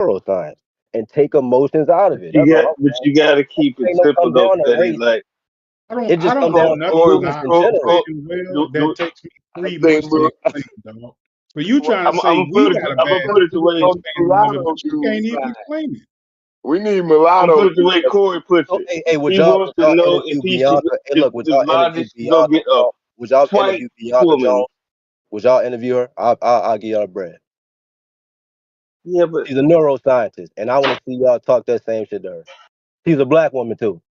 neuroscience and take emotions out of it. That's all I'm But saying. you gotta keep it It ain't no simple come though, down to Fetty. race. Like It I just don't come know down to nothing Corey, humans about in Corey, general. saying well do, that do, takes me I 3 months think to explain, dog. So you trying to say I'm gonna we put it. got a I'm gonna bad put it the way. understanding of it, mulatto but you can't dude even fine. explain it. We need I'm gonna mulatto put it the dude. way Corey puts So, it. hey, He would wants to y'all know if interview he should, Bianca? Hey, look, would if y'all Logic interview should go Bianca get a Jones? Would y'all white interview Bianca woman. Jones? Would y'all interview her? I'll give y'all a bread. Yeah, but She's a neuroscientist, and I want to see y'all talk that same shit to her. She's a black woman too.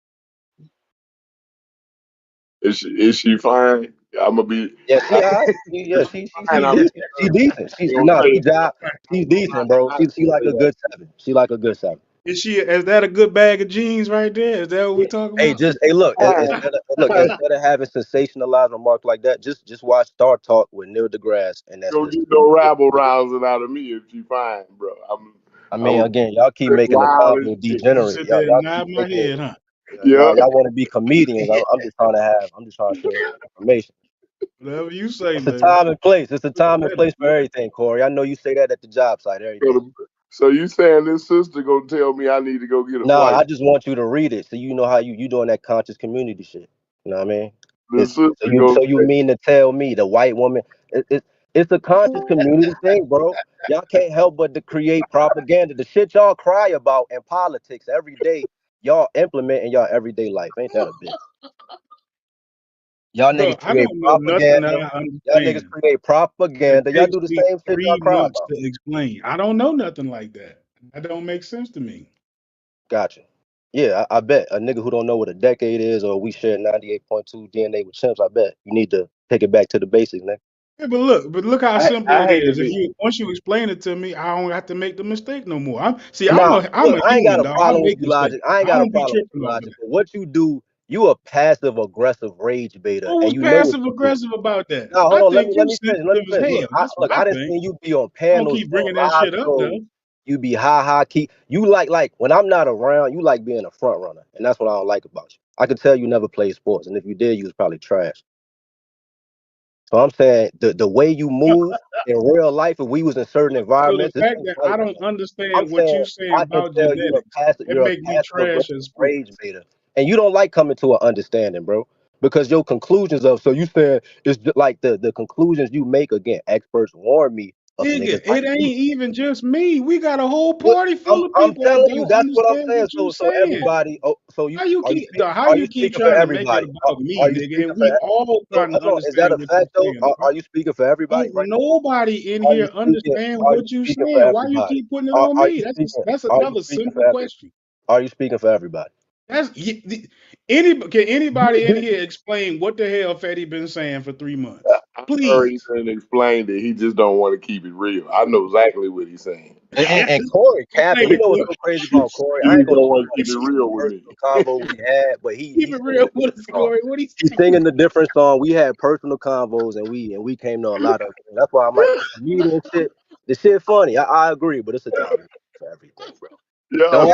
Is she fine? I'm gonna be. Yeah, she I, alright. Yeah, fine. I'm she decent. She's gonna nah, say she it. job. She's decent, bro. I, She like a good 7. She like a good 7. Is that a good bag of jeans right there? Is that what we talking Hey, about? just hey, look. Instead of having sensationalized remarks like that, just watch Star Talk with Neil deGrasse, and that's Don't this. get no rabble rousing out of me if she fine, bro. I I'm mean, again, y'all keep a making the wild as convo shit. You degenerate. sit Y'all, there and y'all keep nod my making it. head, huh? Yeah. Y'all want to be comedians. I'm just trying to have. I'm just trying to share information. Whatever you say, It's a man. time and place. It's a time and Better, place for everything, Corey. I know you say that at the job site every So, day. so you saying this sister gonna tell me I need to go get a Nah, flight? I just want you to read it so you know how you doing that conscious community shit. You know what I mean? The sister gonna So you mean to tell me the white woman it's a conscious community thing, bro. Y'all can't help but to create propaganda. The shit y'all cry about in politics every day, y'all implement in y'all everyday life. Ain't that a bitch? Y'all bro. niggas I create don't know nothing that propaganda. I Y'all niggas understand. create It propaganda. Y'all takes do the me same shit y'all three cry months about. to explain. I don't know nothing like that. That don't make sense to me. Gotcha. Yeah, I bet a nigga who don't know what a decade is or we share 98.2 DNA with chimps, I bet you need to take it back to the basics, nigga. Yeah, but look how simple I it hate to is. If be. you once you explain it to me, I don't have to make the mistake no more. I'm Nah, I'm look, a I ain't got human, a dog. I problem with make you, mistakes. Logic. I ain't I got a don't be problem with you, tripping over Logic. that. But what you do, you a passive aggressive rage baiter, What and was you know what passive you do. aggressive about that? Now, hold I on. think Let you me finish. Let me sensitive as finish. hell. That's what I I done think. seen you be on Don't panels keep on bringing that live shit up shows. though. You be key. You like when I'm not around. You like being a front runner, and that's what I don't like about you. I could tell you never played sports, and if you did, you was probably trash. So I'm saying the way you move in real life, if we was in certain So the environments, this fact ain't that funny. I don't I'm understand what saying you saying I can about tell genetics, it you're a make me passive trash aggressive at rage sports. baiter, and you don't like coming to an understanding, bro. Because your conclusions of so you saying it's just like the conclusions you make again. Experts warn me of Nigga, niggas like it ain't you. even just me. We got a whole What party full of I'm people that telling you, don't that's what I'm understand saying. what you So saying. everybody. Oh, so you How are you you keep speaking for trying to make it everybody? about me, Are you nigga, speaking and for? we all So trying to hold on, is that understand a what you fact though? saying, dog. Are you speaking for everybody Don't right now? nobody in Are you here speaking? understand Are you what you speaking for saying. Why you everybody? keep putting it on Are you me? speaking? That's Are you another speaking for simple every? question. Are you speaking for everybody? That's can anybody in Do- here explain what the hell Fetty been saying for 3 months? I already Please. done explained it. He just don't want to keep it real. I know exactly what he's saying. And Corey capping. Thank You you, know what's Corey. so crazy about Corey? He I ain't gonna don't lie. want to keep it The real with me. personal convo we had, but Keep he's it singing real a with different us, song. Corey. What he He's singing a different song. We had personal convos and we came to a lot of. That's why I'm like the comedian shit. The shit funny. I agree, but it's a time for everything, bro. Yeah.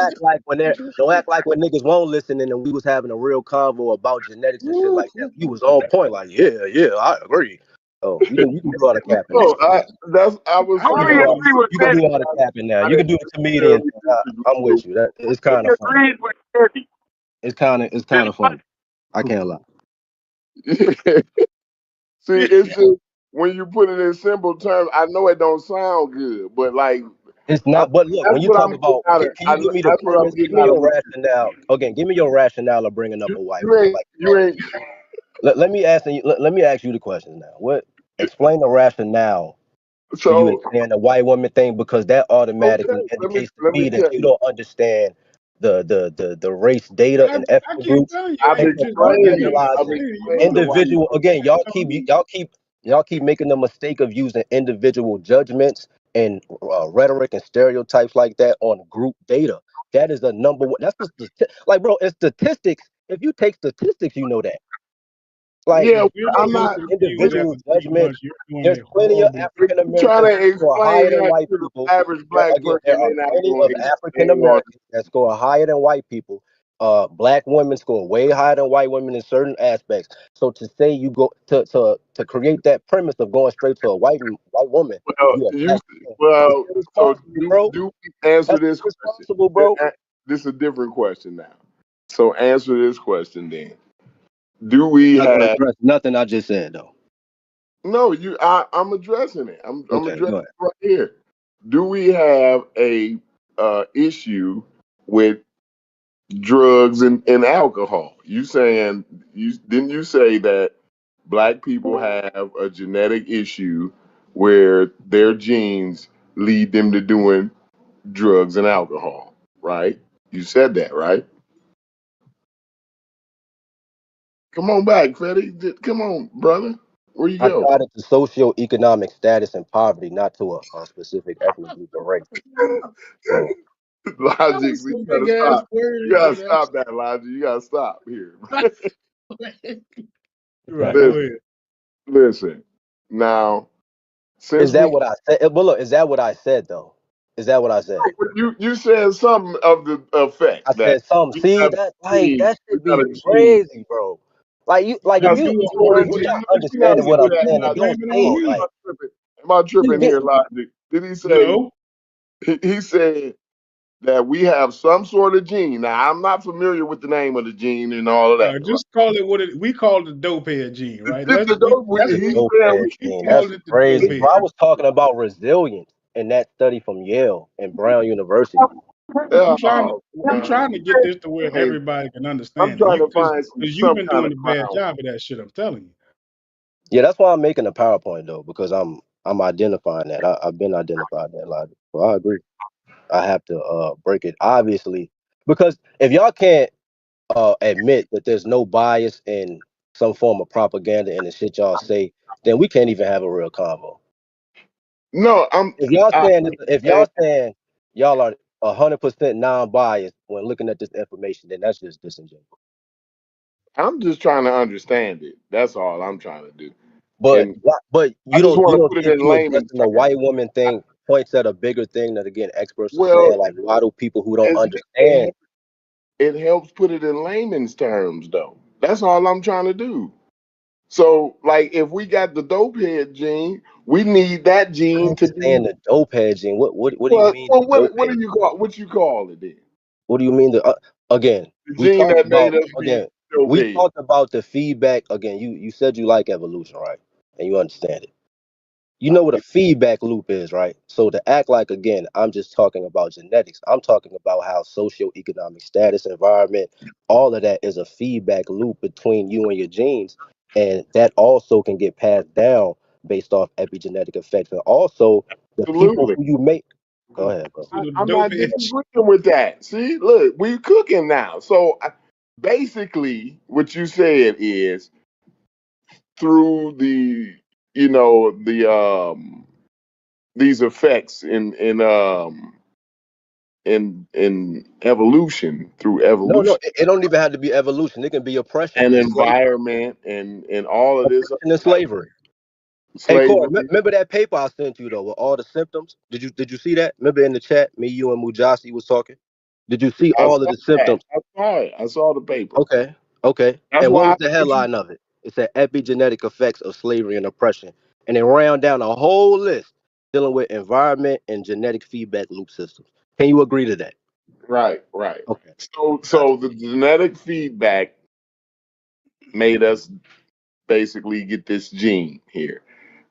Don't act like when niggas won't listen and then we was having a real convo about genetics and shit like that. You was on point, like, yeah, I agree. Oh, you can do all the capping now. No, I was I You can got do saying all I the one. was Agree with you can Fetty. do saying all the capping now. I You can didn't do the comedian. necessarily I'm disagree with you. That it's kind He of funny. agrees with Fetty. It's Fetty, kind of funny. I can't lie. with See, it's just when you put it in simple terms, I know it don't sound good, but like It's I, not. But look, that's when you what talk I'm getting about, out of. can you give me the That's what I'm premise? Give getting me out of your what rationale. Again, give me your rationale of bringing up a white you woman. ain't. Like, You ain't. let me ask you. Let me ask you the questions now. What? Explain the rationale for you in So saying the white woman thing because that okay, automatically let me indicates to let me me that tell you you. don't understand the race data and I ethnic keep groups telling you, I've and you just you explained it. I've compartmentalizing you explained the don't white individual. you woman. Again, don't know. y'all keep making the mistake of using individual judgments and rhetoric and stereotypes like that on group data. That is the number one. That's like, bro. It's statistics. If you take statistics, you know that. Like Yeah, We're I'm supposed not. to agree with We that individual for 3 months. judgments. You're doing There's a plenty of horrible. if African you try Americans to that score higher explain than that white to people. the average black There person, are they're not plenty going of to. They African ain't going. Americans that score higher than white people black women score way higher than white women in certain aspects. So to say you go to create that premise of going straight to a white woman, Well, you you attack. That's well. So irresponsible, do bro. do we answer That's this question? irresponsible, bro. This is a different question now. So answer this question then. Do we Not gonna have address nothing I just said though. no? I'm addressing it. I'm Okay, go addressing ahead. it right here. Do we have a issue with drugs and alcohol? You say that black people have a genetic issue where their genes lead them to doing drugs and alcohol, right? You said that, right? Come on back, Fetty. Come on, brother. Where you I go? tied it to socioeconomic status and poverty, not to a specific ethnic group or race. So That Logic, was you some big gotta ass stop. You words, gotta man. stop that, Logic. You gotta stop here. Right, go listen, ahead. listen. Now, is since that we what I said? Well, look, is that what I said though? Is that what I said? you said something of the effect I that said something. we See got a that gene, that we should got be a gene. crazy, bro. Like Now, if do you you, Sort of what you're do not you, Let me ask understanding you what I'm what that. do saying, you then Now, don't blame it say on it. am me? Like I tripping? Am I you tripping get here, Logic? Did he say No. he said that we have some sort of gene? Now, I'm not familiar with the name of the gene and all of that. Right? Just call it what it. We call it the dope head gene, right? It's the dope. the He dope said head We gene. call That's it the dope crazy, head. bro. I was talking about resilience in that study from Yale and Brown University. I'm trying to Oh, I'm trying to get this to where man. everybody can I'm understand it. trying You to find because you've some been kind doing of a bad ground. job of that shit. I'm telling you. Yeah, that's why I'm making a PowerPoint though, because I'm identifying that. I've been identified that logic. So I agree. I have to break it obviously because if y'all can't admit that there's no bias in some form of propaganda in the shit y'all say, then we can't even have a real convo. No, If y'all saying y'all are 100% non-biased when looking at this information, then that's just disingenuous. I'm just trying to understand it. That's all I'm trying to do. But And but I just you want to don't put it think in you layman's addressing the terms. white woman thing points at a bigger thing that again experts are Well, saying like why do people who don't it's, understand it helps put it in layman's terms, though. That's all I'm trying to do. So, like, if we got the dope head gene, we need that I gene to be. understand the dope head gene. What do you mean the dope What head? do you call what you call it then? What do you mean again? The We gene talked that made about us be again. dope We head. talked about the feedback again. You said you like evolution, right? And you understand it. You I know what a do. feedback loop is, right? So to act like again, I'm just talking about genetics. I'm talking about how socioeconomic status, environment, all of that is a feedback loop between you and your genes, and that also can get passed down based off epigenetic effects, and also the people Absolutely. who you make. Go ahead, bro. To the I'm dope not head. disagreeing with that. See, look, we cooking now. So basically, what you said is through these effects in evolution through No, evolution it don't even have to be evolution. It can be oppression and and slavery. environment and all of this Oppression and other slavery. Hey, Corey, slavery. remember that paper I sent you though with all the symptoms? Did you see that? Remember in the chat, me, you, and Mujasi was talking. Did you see I all of saw the that. symptoms? I saw it. I saw the paper. Okay, okay. That's And what why I was the told you. headline of it? It said epigenetic effects of slavery and oppression, and it ran down a whole list dealing with environment and genetic feedback loop systems. Can you agree to that? Right, right. Okay, gotcha. So the genetic feedback made us basically get this gene here.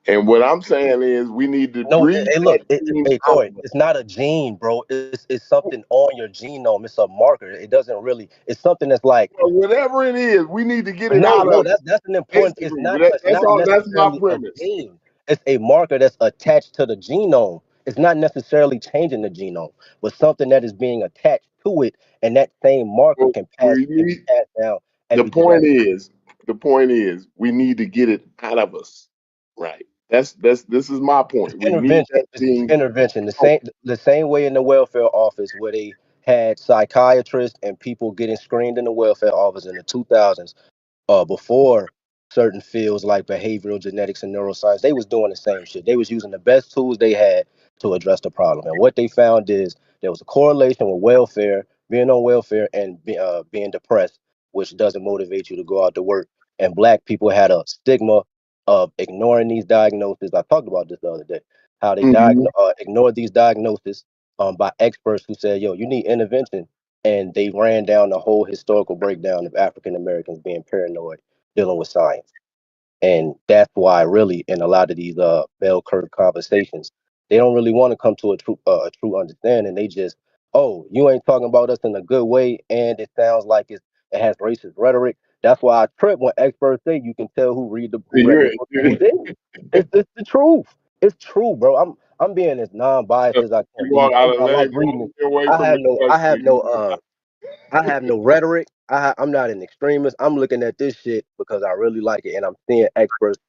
And what I'm saying is we need to No, breed hey, that look, gene hey, out Corey, of us. it's not a gene, bro. It's something on your genome. It's a marker. It doesn't really. It's something that's like Well, whatever it is, we need to get it no, out no. of That's an important. basically. It's That's not all. That's my necessarily a premise. gene. It's a marker that's attached to the genome. It's not necessarily changing the genome, but something that is being attached to it, and that same marker Well, can be passed down the point epigenetically. is, we need to get it out of us. Right. This is my point. We need Intervention. that It's gene intervention. out. The same way in the welfare office where they had psychiatrists and people getting screened in the welfare office in the 2000s, before certain fields like behavioral genetics and neuroscience, they was doing the same shit. They was using the best tools they had to address the problem. And what they found is there was a correlation with welfare being on welfare, and being depressed, which doesn't motivate you to go out to work. And black people had a stigma of ignoring these diagnoses. I talked about this the other day, how they Hmm. ignored these diagnoses by experts who said, yo, you need intervention. And they ran down the whole historical breakdown of African Americans being paranoid, dealing with science. And that's why, really, in a lot of these bell curve conversations, they don't really want to come to a true understanding. They just, oh, you ain't talking about us in a good way, and it sounds like it has racist rhetoric. That's why I trip when experts say you can tell who read the book and who didn't. It's the truth. It's true, bro. I'm being as non-biased as I can You be, walk bro. out of I like lane, reading it. away I from have the no I have country. no I have no rhetoric. I'm not an extremist. I'm looking at this shit because I really like it, and I'm seeing experts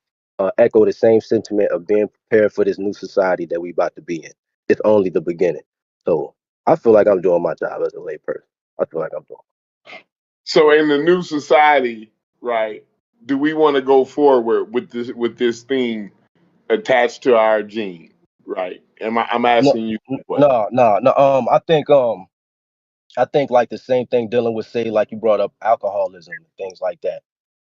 echo the same sentiment of being prepared for this new society that we about to be in. It's only the beginning. So I feel like I'm doing my job as a layperson. I feel like I'm doing. So in the new society, right? Do we want to go forward with this thing attached to our gene, right? I'm No, asking you that question. no, no, no. I think like the same thing dealing with, say, like you brought up alcoholism and things like that.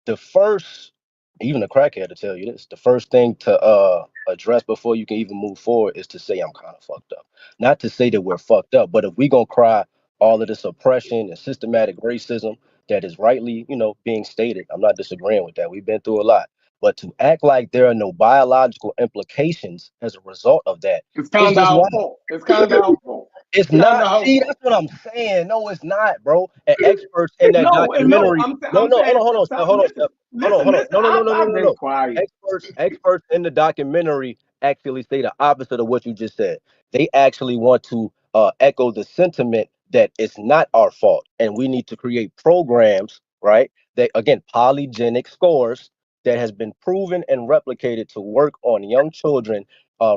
The first, even a crackhead to tell you this, the first thing to address before you can even move forward is to say I'm kind of fucked up. Not to say that we're fucked up, but if we gonna cry all of this oppression and systematic racism that is rightly, being stated, I'm not disagreeing with that. We've been through a lot. But to act like there are no biological implications as a result of that It's is kind of just our wild. fault. It's kind of our fault. It's It's kind not. of our See, fault. that's what I'm saying. No, it's not, bro. And experts in that No. documentary. No, I'm no, hold saying, on, hold on, Steph, hold on, listen, Steph. Hold on, hold on. listen. No, no, no, no, no, I've no, been no. quiet. Experts in the documentary actually say the opposite of what you just said. They actually want to echo the sentiment that it's not our fault, and we need to create programs, right? That, again, polygenic scores that has been proven and replicated to work on young children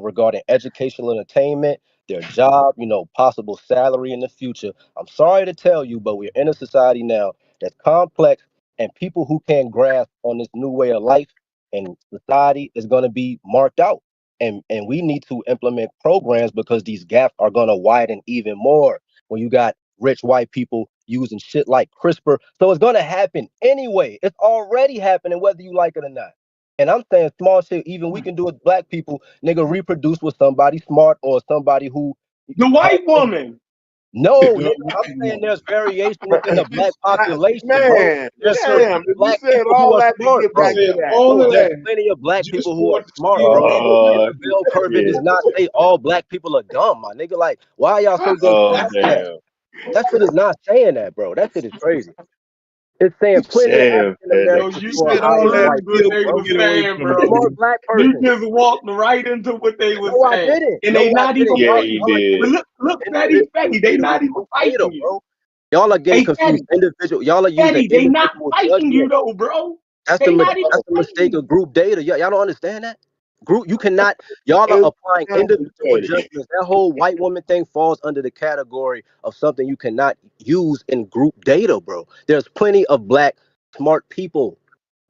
regarding educational and attainment, their job, possible salary in the future. I'm sorry to tell you, but we're in a society now that's complex, and people who can't grasp on this new way of life and society is going to be marked out. And we need to implement programs because these gaps are going to widen even more when you got rich white people using shit like CRISPR. So it's going to happen anyway. It's already happening, whether you like it or not. And I'm saying small shit, even we can do as black people, nigga, reproduce with somebody smart or somebody who The has white woman. no, The nigga, I'm white saying woman. there's variation within the black population, bro. Man, There's certain damn! If you black said people who all are that to smart, get You back bro. to said that, all Bro, of there's that plenty of black just people who for are it to smart, still bro. be And the bell curve, it Yeah. does not say all black people are dumb, my nigga. Like, why are y'all so damn Oh quick to that? damn. That shit is not saying that, bro. That shit is crazy. It's saying plenty of Damn, African Fetty. Yo, Americans you You who are said just all higher than that heard white to what get people, they bro. were get away saying, from the A bro. smart dude. black You person. just walked right into what they were No, I saying. didn't. And they No, I not didn't. even Yeah, Y'all, you fighting y'all are you. did. getting Look, confused Fatty, individual they using not even group data, fighting you. bro. Y'all are getting Hey, confused individual. Y'all are using Fatty, they not individual fighting you judgment. though, bro. That's They not even that's the fighting mistake you. of group data. Y'all don't understand that. Group, you cannot. Y'all are applying exactly, individual Teddy. judgments. That whole white woman thing falls under the category of something you cannot use in group data, bro. There's plenty of black smart people.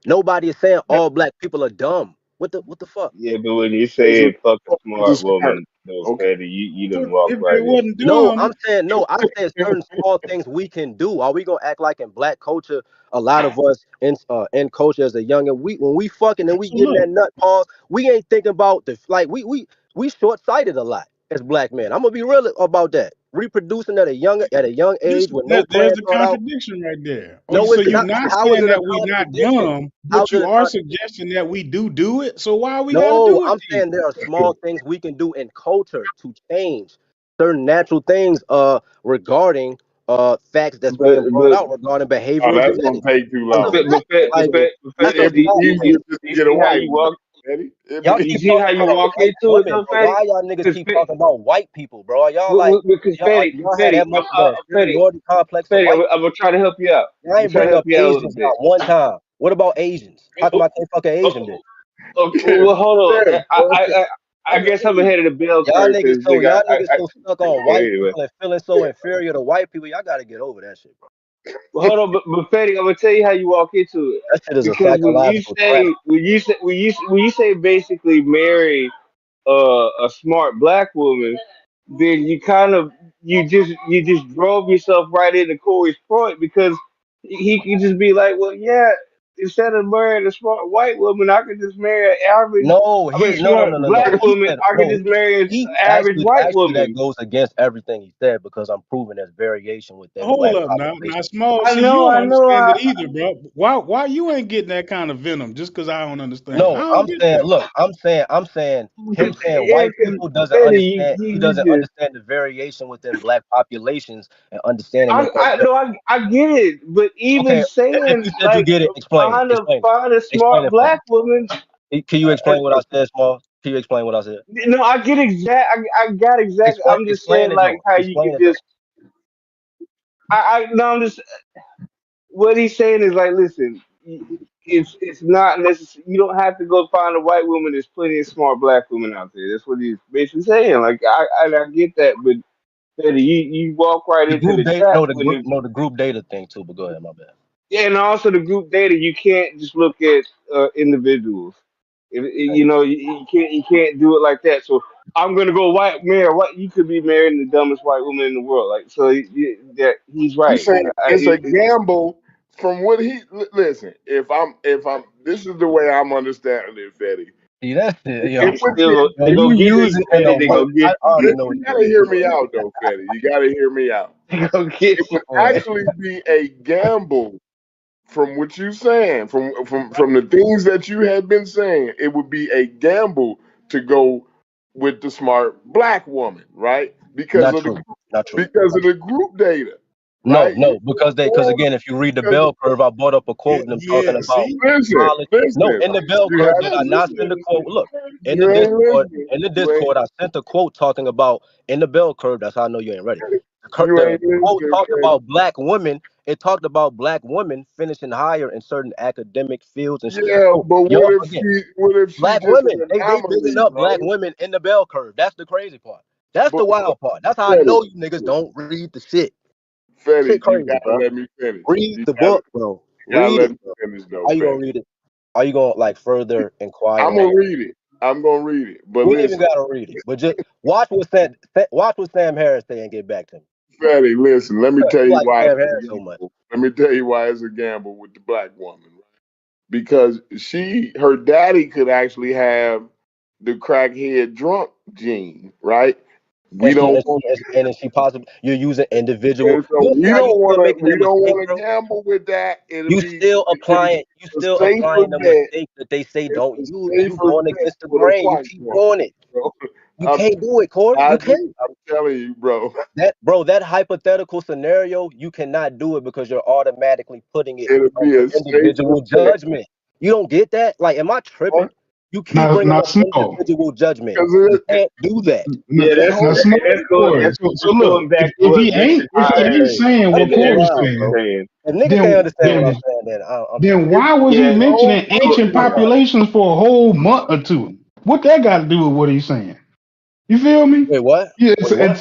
Nobody is saying all black people are dumb. What the fuck? Yeah, but when you There's a say fuck a the smart smart. woman, no, Okay. Fetty, you done walk If they right in. wasn't No, dumb, I'm saying no. I said certain small things we can do. Are we gonna act like in black culture? A lot of us in culture as a youngin, we when we fucking and we so getting look, that nut pause, we ain't thinking about the like we short sighted a lot as black men. I'm gonna be real about that. Reproducing at a young age with no there's plan a thought out. contradiction right there. Oh, No, so it's you're not. not How is saying it a that we not contradiction? dumb, How's but it you a are contradiction? suggesting that we do it. So why we got to No, do it I'm then? saying there are small things we can do in culture to change certain natural things regarding facts that's But being brought but out regarding Oh, behavioral that's gonna genetics. take too That's a long. fact. Like that's a It'd be fact, man. easier just to you get a see how white you woman, walk Eddie. It'd Y'all be you keep see how talking you about walk white into it women, though, bro. Fetty? Why y'all niggas Cause keep talking about white people, bro? Are y'all like because y'all had that much of an Fetty, inferiority complex for Fetty, white I'm people? gonna try to help you out. Y'all I'm ain't trying to bring help up you out a little Asians bit. not one time. What about Asians? How come I can't fuck an Asian bitch? Well, hold on. yeah, bro. I guess I'm ahead of the bell Y'all curve niggas because so y'all niggas I so stuck on okay white anyway. people and feeling so inferior to white people. Y'all gotta get over that shit, bro. Well, hold on, but Fetty, I'm gonna tell you how you walk into it. That shit is a Because psychological trap. when you say basically marry a smart black woman, then you just drove yourself right into Corey's point because he could just be like, well, yeah, instead of marrying a smart white woman, I could just marry an average. No, I mean, he no no smart no no no. black He woman. said I could no. just marry an He average white actually that woman. goes against everything he said because I'm proving there's variation within Hold black up now. Now, populations. small, I see, you know, don't I know. understand it either, bro. Why you ain't getting that kind of venom just because I don't understand? I No, don't I'm get saying, that. look, I'm saying him saying Yeah, white because people doesn't Betty, understand. He doesn't you just understand the variation within black populations and understanding I that they're I different. no, I get it, but even Okay, if saying you said you like get it, explain it. Explain it. find a Explain smart it for me. black woman. Can you uh, explain what I said, Small? Can you explain what I said? No, I get exact. I got exactly. I'm just Explain saying it like though. how you Explain could it though. just. I no. I'm just what he's saying is like, listen, it's not necessary. You don't have to go find a white woman. There's plenty of smart black women out there. That's what he's basically saying. Like I get that, but Betty, you walk right The into group the date, trap no, when the the group data thing too. But go ahead, my bad. yeah, and also the group data. You can't just look at individuals. You Thank you. know, you can't do it like that. So I'm gonna go white man. What you could be marrying the dumbest white woman in the world. Like so, that he's I'm right. saying it's a gamble from what he listen. If I'm this is the way I'm understanding it, Fetty. See, that's it, It yo. They would be still Yo, they you gonna get use you, it in a Fetty. They way. gonna get I you. already know what you you're gotta gonna hear do. me out though, Fetty. You gotta hear me out. They gonna get It you. would Go actually be a gamble from what you saying, from the things that you had been saying. It would be a gamble to go with the smart black woman, right? Not true. Not true. Because of the group data, No, right? no, because Or again, if you read the because bell curve, I brought up a Yeah, quote and them talking yeah, about see? listen, college. No, listen, in the bell you curve, did I haven't not listened. send a quote? Look, You ain't listening. in the You ain't Discord, I sent a quote talking about in the bell curve. That's how I know you ain't ready. you The ain't quote listening, talked Fetty. about black women. It talked about black women finishing higher in certain academic fields and shit. Yeah, So but y'all forget what if she black just women. an They bigging anomaly, up black bro? women in the bell curve. That's the crazy part. That's the But wild part. That's how I Fetty, know you niggas don't read the shit. Shit Fetty, you crazy, gotta bro. let me finish. Read You the gotta book, bro. you gotta Read let it, me bro. finish though, How you gonna Fetty. read it? Are you gonna like further inquire I'm on gonna it? read it. I'm gonna read it. But You ain't even listen, gotta read it, but just watch what Sam Harris say and get back to me. Fetty, listen, let me tell You you like why it's Sam a Harris so much. gamble. Let me tell you why it's a gamble with the black woman. Because her daddy could actually have the crackhead drunk gene, right? We And she don't and want, she and is she possible you're using individual. and so You see how you still making we that don't mistake, want to bro? gamble with that. You still applying you A still safer applying the bet. mistake that they say It's don't a use and you safer going bet against the for the grain. You white keep woman, doing it. bro. You I'm, can't do it, Corey. You can't. I'm telling you, bro. That hypothetical scenario, you cannot do it because you're automatically putting it It'll be under a safer individual bet. judgment. You don't get that? Like, am I Huh? tripping? You keep Now, bringing now, up Snow. individual judgment. Because You can't do that. Now, Yeah, that's now hold Snow. on. that's going Corey. that's, So that's look, going back to if what he ain't, if That's he ain't McIntyre crazy. saying That's what and bull Corey's Andrew wild, was bro. saying, saying. If niggas can't then understand what I'm then saying, then I'm then confused. why was he Yeah, mentioning so ancient Bull wild. populations for a whole month or two? What that got to do with what he's saying? You feel me? Wait, what? Yeah, Wait, what?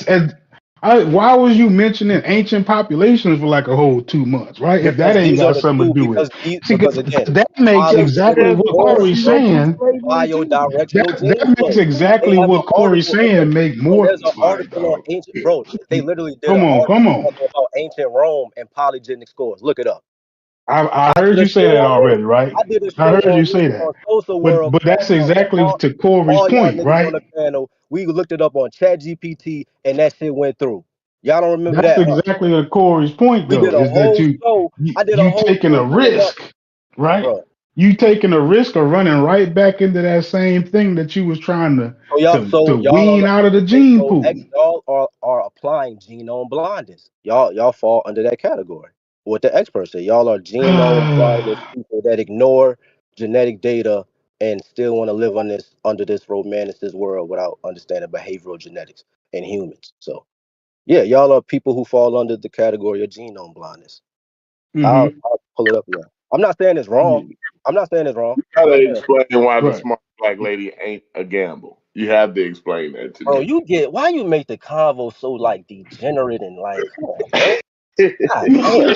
why was you mentioning ancient populations for like a whole 2 months, right? If that Because ain't these are got the something to two. do with it. See, Because again, that makes exactly polygenic what form, Corey's Because he bro. saying. mentioned slavery too. Bio-directional gene That makes flow. They exactly have an what Corey's article in the saying make bro. more There's an like, article on dog. ancient bro. They literally did an Come on, come article on. talking about ancient Rome and polygenic scores. Look it up. I I did heard a you say show that on this. already, right? I did a I show heard on you this say that. on Social But World but called that's exactly to Corey's all y'all point, niggas on right? the panel. We looked it up on ChatGPT and that shit went through. Y'all don't remember That's that, huh? exactly to Corey's point, We did though, a is that whole show. I did a you whole taking show a pulling up, risk, right? bro. You taking a risk of running right back into that same thing that you was trying to So y'all are wean the out of the okay. gene So pool. y'all are applying genome blindness. Y'all fall under that category. What the experts say, y'all are genome blindness people that ignore genetic data and still want to live on this under this romanticist world without understanding behavioral genetics in humans. So yeah, y'all are people who fall under the category of genome blindness. Hmm. I'll pull it up. Yeah, I'm not saying it's wrong. I'm not saying it's wrong. I'm Gotta not saying. explain why the Right. smart black lady ain't a gamble. You have to explain that to Bro, me. you get why you make the convo so like degenerate and like, come on, bro. God damn.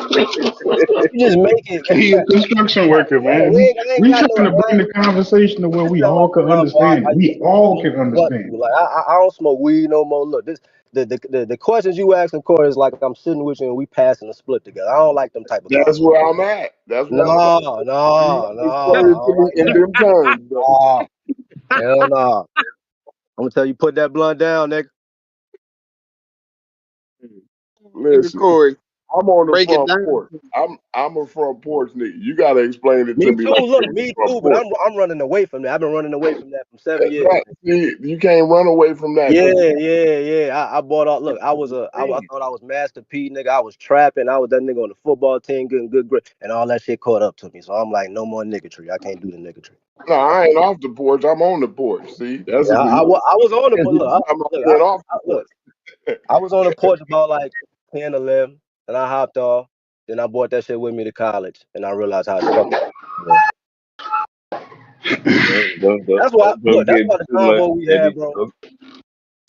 You just make it. He a construction worker, man. I ain't We got trying to no bring the conversation to where we tell all my can blunt, boy. understand it. I We used to all smoke can blunt understand too. it. Like I don't smoke weed no more. Look, this the questions you asking, Corey, is like I'm sitting with you and we passing a split together. I don't like them type of That's conversations. where I'm at. That's where I'm at. No, You no, gotta no. explain I it to don't me like in that. them terms, brother. Oh, hell no. I'm gonna tell you, put that blunt down, nigga. Nigga Listen, Corey, I'm on the break it front down. porch. I'm a front porch nigga. You gotta explain it to Me me too. like Look, I'm me front too. But porch. I'm running away from that. I've been running away from that for 7 years. See, you can't run away from that. Yeah. I bought all. Look, I thought I was Master P, nigga. I was trapping. I was that nigga on the football team, getting good grip, and all that shit caught up to me. So I'm like, no more niggatry. I can't do the niggatry. No, I ain't off the porch. I'm on the porch. See, that's Yeah, a I was on the porch. I'm not getting off the porch. I was on the porch about like 10, 11, and I hopped off. Then I brought that shit with me to college, and I realized how fucked up. Yeah. That's why. Don't Look, that's get why the too much convo we had, Eddie. bro.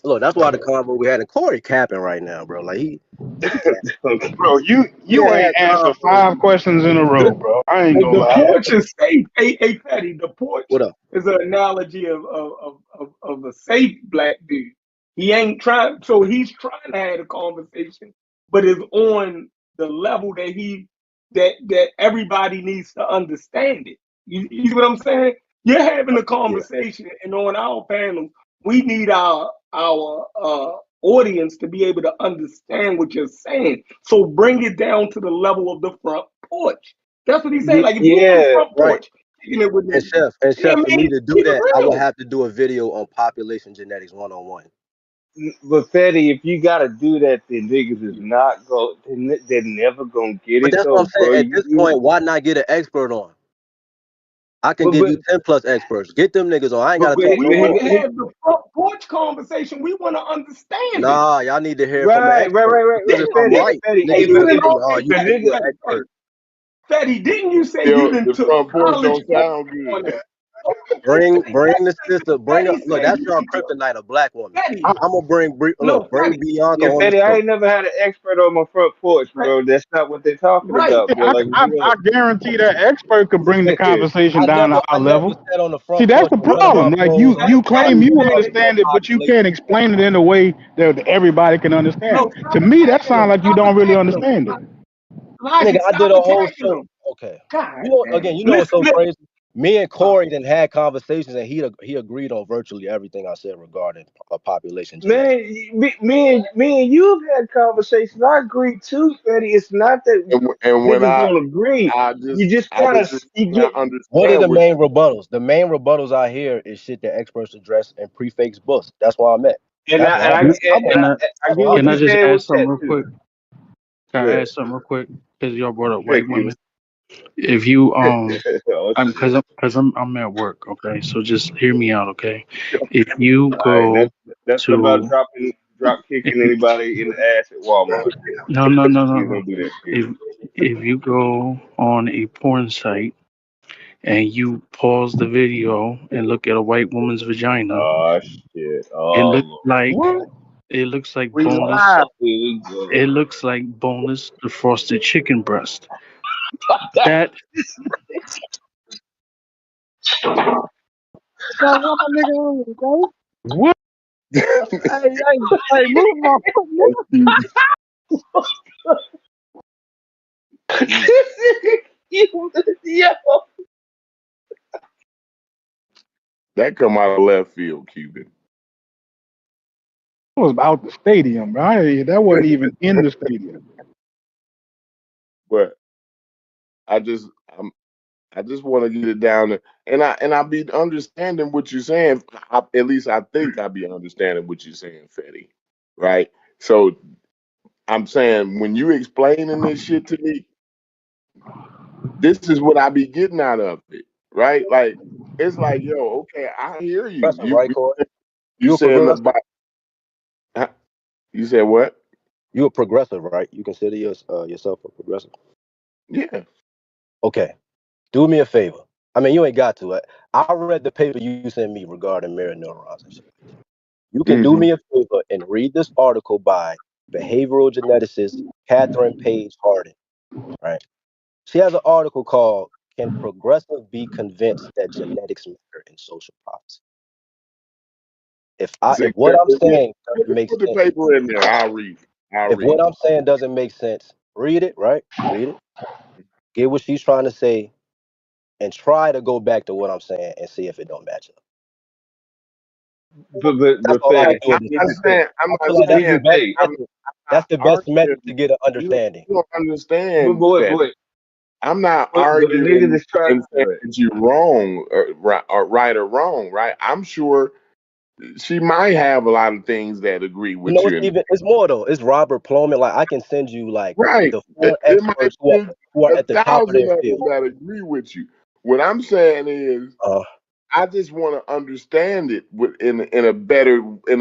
Look, that's why the convo we had. And Corey capping right now, bro. Like he capping. Bro, you Yeah, ain't answered convo. 5 questions in a row, bro. I ain't gonna The lie. porch is safe. Hey, Fatty, the porch What up? is an analogy of a safe black dude. He ain't trying, so he's trying to have a conversation, but is on the level that everybody needs to understand it. You see what I'm saying? You're having a Yeah. conversation, and on our panel, we need our audience to be able to understand what you're saying. So bring it down to the level of the front porch. That's what he said. Like if you on the Yeah, front Right. porch, you know, with And the, chef, for me to do keep it that, I would real. have to do a video on population genetics 101. but Fetty, if you gotta do that, then niggas is not go. They're never gonna get But it that's what though, I'm saying. bro. At this point, why not get an expert on? I can But give but you 10 plus experts. Get them niggas on. I ain't but, gotta but, But talk we no but want more. to have the front porch conversation. We want to understand it. Nah, y'all need to hear it from an expert. Because right. if I'm Fetty, right, Fetty. Hey, niggas Hey, be you look, didn't giving me, know. oh, Hey, you the think Fatty, you're nigga. an Fatty, expert. Fatty, didn't you say you Yo, didn't the took front porch college don't sound on good. it? Bring Fatty, the sister. Fatty Look, said that's you your didn't took. kryptonite, a black woman. Fatty, I'm gonna no, bring Fatty, Bianca Yeah, on the Fetty, I show. ain't never had an expert on my front porch, right, bro. That's not what they're talking right. about, bro. I, Like, I, I guarantee that expert could bring the conversation down to our I never level. sat on the See, front that's porch the of one of my problem. Like bros you, and you Fatty claim explained you said, genetics on understand it, but you population. can't explain it in a way that everybody can understand. no, To stop me, that attacking sounds him. like you Stop don't really attacking him. understand it. Nigga, Logic, I did stop a whole attacking show. him. Okay. God You know, damn. again, you know what's Listen, so listen. crazy? Me and Corey then had conversations, and he agreed on virtually everything I said regarding population genetics. man, me and you've had conversations. I agree too, Fetty. It's not that And when niggas don't agree. You just I kind just of you get. not What are understand the what main rebuttals? The main rebuttals I hear is shit that experts address in prefix books. That's why I'm at. And That's I why and I'm I at. and I'm at. Can I I That's get why I'm what can at. I you're just saying add with something that real too. quick? Can I Yeah. add something real quick? Because y'all brought up Check white you. women. If you Oh I'm shit. I'm at work. Okay, so just hear me out. Okay, if you All right, go that's about to drop kicking anybody in the ass at Walmart. You no. don't do that shit. If you go on a porn site and you pause the video and look at a white woman's vagina, Oh shit. it Oh looks Lord. like What? bonus. Here we go. It looks like bonus the frosted chicken breast. That Now, why my nigga on it, bro? What? Hey, move my foot. Yo. that come out of left field, Cuban. That was out the stadium, bro. That wasn't even in the stadium. But I just I just want to get it down there, and I be understanding what you're saying. At least I think I be understanding what you're saying, Fetty. Right? So I'm saying when you explaining this shit to me, this is what I be getting out of it. Right? Like it's like, yo, okay, I hear you. Progressive, right, Corey? You You a saying progressive? about you said what? You a progressive, right? You consider yourself a progressive? Yeah. Okay. Do me a favor. I mean, you ain't got to. I read the paper you sent me regarding mirror neurons and shit. You can do Hmm. me a favor and read this article by behavioral geneticist Catherine Page Hardin, right? She has an article called "Can Progressive Be Convinced That Genetics Matter in Social Policy?" See, If what I'm saying doesn't make put the sense, paper in there. I'll read it. I'll if read what it. I'm saying doesn't make sense, read it, right? Read it, get what she's trying to say, and try to go back to what I'm saying and see if it don't match up. That's But all I can Fetty, do at this I'm point. not saying. I'm I not feel like that's here's the the saying. best thing. I'm method. That's not the best method to arguing. get an You don't, understanding. you don't understand, But Fetty. wait, I'm not but a nigga arguing that's trying. and saying that you're wrong or right or wrong, right? I'm sure she might have a lot of things that agree You with know, you. And it's more though. It's Robert Plomin. Like I can send you like right, the four there might experts be who are a at the top of thousand their of field. them that agree with you. What I'm saying is, Uh, I just want to understand it in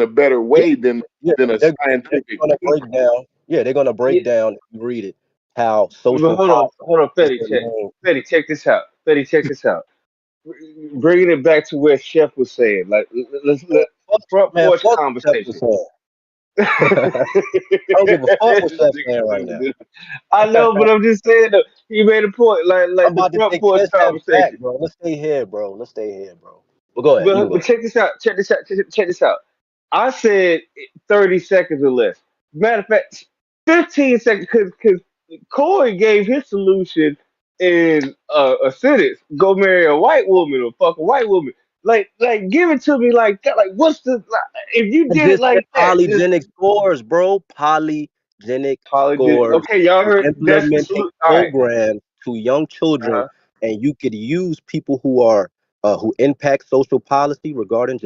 a better yeah, way than yeah. a They're scientific gonna paper. break down. Yeah, they're gonna break down. If you read it, how But social policy hold on, is Fetty, the main. Check this out. Fetty, check this out. Bringing it back to where Chef was saying, like, Man, let fuck, front man, porch fuck what Chef is conversation. saying. I don't give a fuck what This Chef's nigga saying right now. stupid. I know, but I'm just saying though, he made a point, I'm like the about to front take porch 10 steps back, conversation. bro. Let's stay here, bro. Let's stay here, bro. But go ahead. You can But go. check this out. Check this out. I said 30 seconds or less. Matter of fact, 15 seconds because Corey gave his solution in a sentence. Go marry a white woman or fuck a white woman. Like give it to me like that. Like what's the like, if you I did it just said like that? Just polygenic scores, bro. Polygenic apology. scores. Okay, y'all You heard that's the implement a solution. All right. program to young children, Uh-huh. and you could use people who are who impact social policy regarding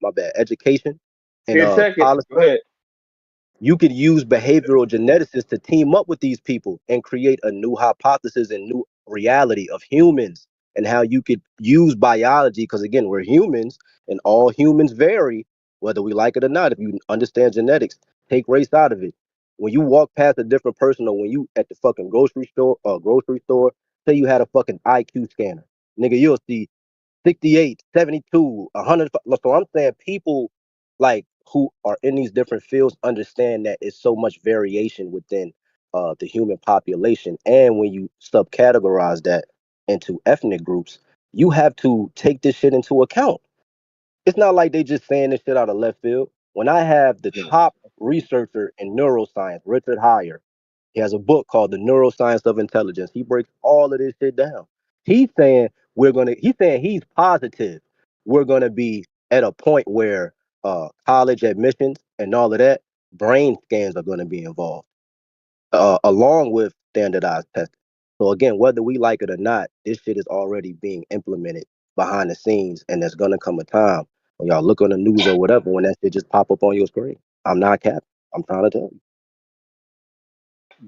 my bad education and 10 seconds. policy. Go ahead. You could use behavioral geneticists to team up with these people and create a new hypothesis and new reality of humans and how you could use biology. Because again, we're humans and all humans vary, whether we like it or not. If you understand genetics, take race out of it. When you walk past a different person or when you at the fucking grocery store, say you had a fucking IQ scanner, nigga, you'll see 68, 72, 100. So I'm saying people like who are in these different fields understand that it's so much variation within the human population. And when you subcategorize that into ethnic groups, you have to take this shit into account. It's not like they just saying this shit out of left field. When I have the top researcher in neuroscience, Richard Heyer, he has a book called The Neuroscience of Intelligence. He breaks all of this shit down. He's saying he's saying he's positive we're gonna be at a point where college admissions and all of that, brain scans are gonna be involved, along with standardized testing. So again, whether we like it or not, this shit is already being implemented behind the scenes, and there's gonna come a time when y'all look on the news or whatever when that shit just pop up on your screen. I'm not capping. I'm trying to tell you.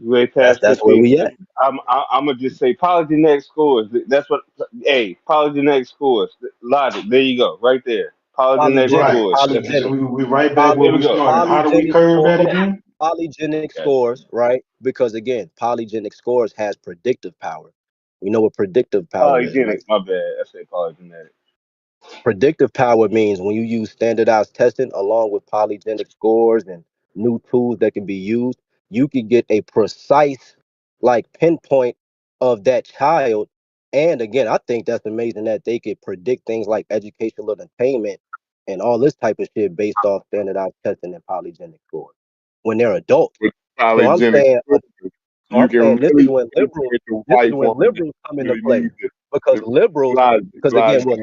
Way That's past where 15 we at. seconds. I'm gonna just say Polygenetic scores. That's what. Hey, Polygenetic scores. Logic. There you go. Right there. Polygenetic Polygenic, Right. scores. So polygenic, we right back There where we we go. started. How do we polygenic curve score, that again? polygenic Yes. scores, right? Because again, polygenic scores has predictive power. We know what predictive power is, right? Polygenic. My bad. I said polygenetic. Predictive power means when you use standardized testing along with polygenic scores and new tools that can be used, you can get a precise, like pinpoint of that child. And again, I think that's amazing that they could predict things like educational attainment and all this type of shit based off standardized testing and polygenic scores when they're adults. With So I'm polygenic saying, scores, so you I'm saying can really pinpoint the this is white when woman that liberals come into really play needs it. because The logic, because again, logic.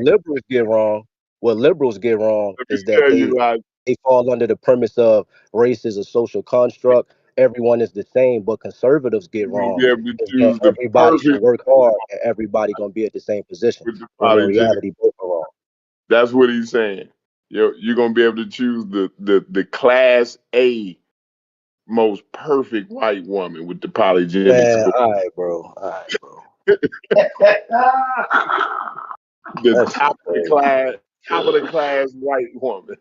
what liberals get wrong Let me is that tell you, logic. they fall under the premise of race is a social construct. Everyone is the same, but conservatives get You're gonna wrong be able to is that choose the everybody can perfect work hard and everybody gonna be at the same position. with the When in polygenic. reality, both are wrong. That's what he's saying. You're gonna be able to choose the class A most perfect white woman with the polygenic Man, score. all right, bro. All right, bro. The That shit crazy. top of the class white woman.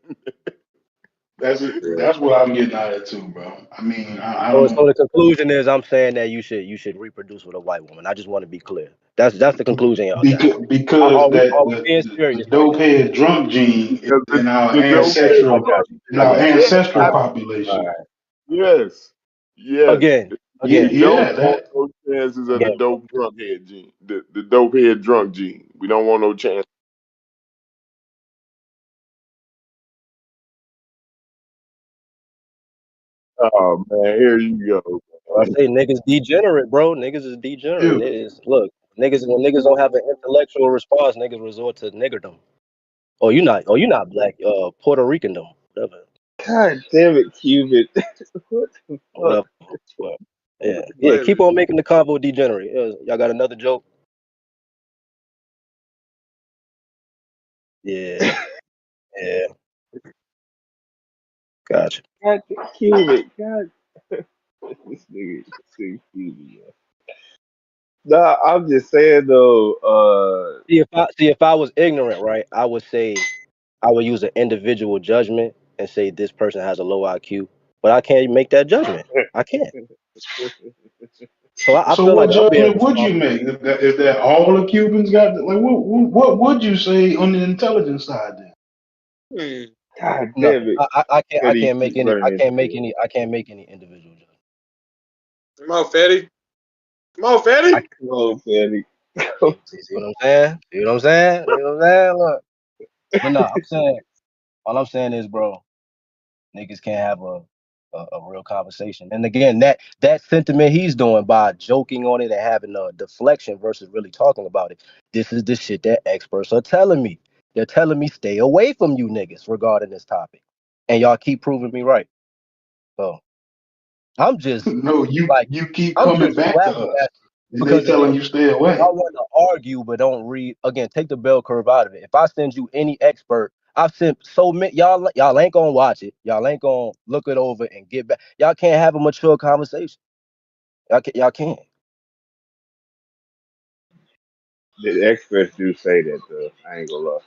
Yeah. That's what I'm getting out of it too, bro. I mean, I So don't the conclusion is I'm saying that you should reproduce with a white woman. I just want to be clear. That's the conclusion y'all got. because that Are we being the serious right dope now? head drunk gene Because in our the dope head I ancestral got you. in I our got you. yeah, ancestral I, All population. right. yes. Yes. Again, Yeah, again, We don't yeah, want that. no chances of the again, bro. dope drunk head gene. The dope head drunk gene. We don't want no chance. Oh man, here you go. I say niggas degenerate, bro. Niggas is degenerate. It Dude, is look, niggas when niggas don't have an intellectual response, niggas resort to niggerdom. Oh, you not black, Puerto Ricandom. Whatever. God damn it, Cuban. What the fuck? Whatever. But, yeah. Yeah, Like, keep on making the convo degenerate. Y'all got another joke? Yeah, yeah, gotcha. God, Cuban. God, this nigga Cuban. Yeah. Nah, I'm just saying though. See if I was ignorant, right, I would say I would use an individual judgment and say this person has a low IQ. But I can't make that judgment. I can't. So I so feel like what I'm being judgment would you responsible. make if that all the Cubans got like what would you say on the intelligence side then? God damn Nothing. it, I can't I Freddie can't make keep any running I into can't make it. any I can't make any individual judgment. Come on, Fetty. Come on, Fetty. Come on, Freddie. See what I'm saying? See what I'm saying? See what I'm saying? Look. But no, I'm saying all I'm saying is, bro, niggas can't have a real conversation. And again, that sentiment he's doing by joking on it and having a deflection versus really talking about it. This is the shit that experts are telling me. They're telling me stay away from you niggas regarding this topic. And y'all keep proving me right. So I'm just No, you like you keep I'm coming just back to us. flabbergasted They because telling again, you stay y'all away. want to argue but don't read. Again, take the bell curve out of it. If I send you any expert, I've sent so many. Y'all ain't gonna watch it. Y'all ain't gonna look it over and get back. Y'all can't have a mature conversation. Y'all can't. The experts do say that though. I ain't gonna lie.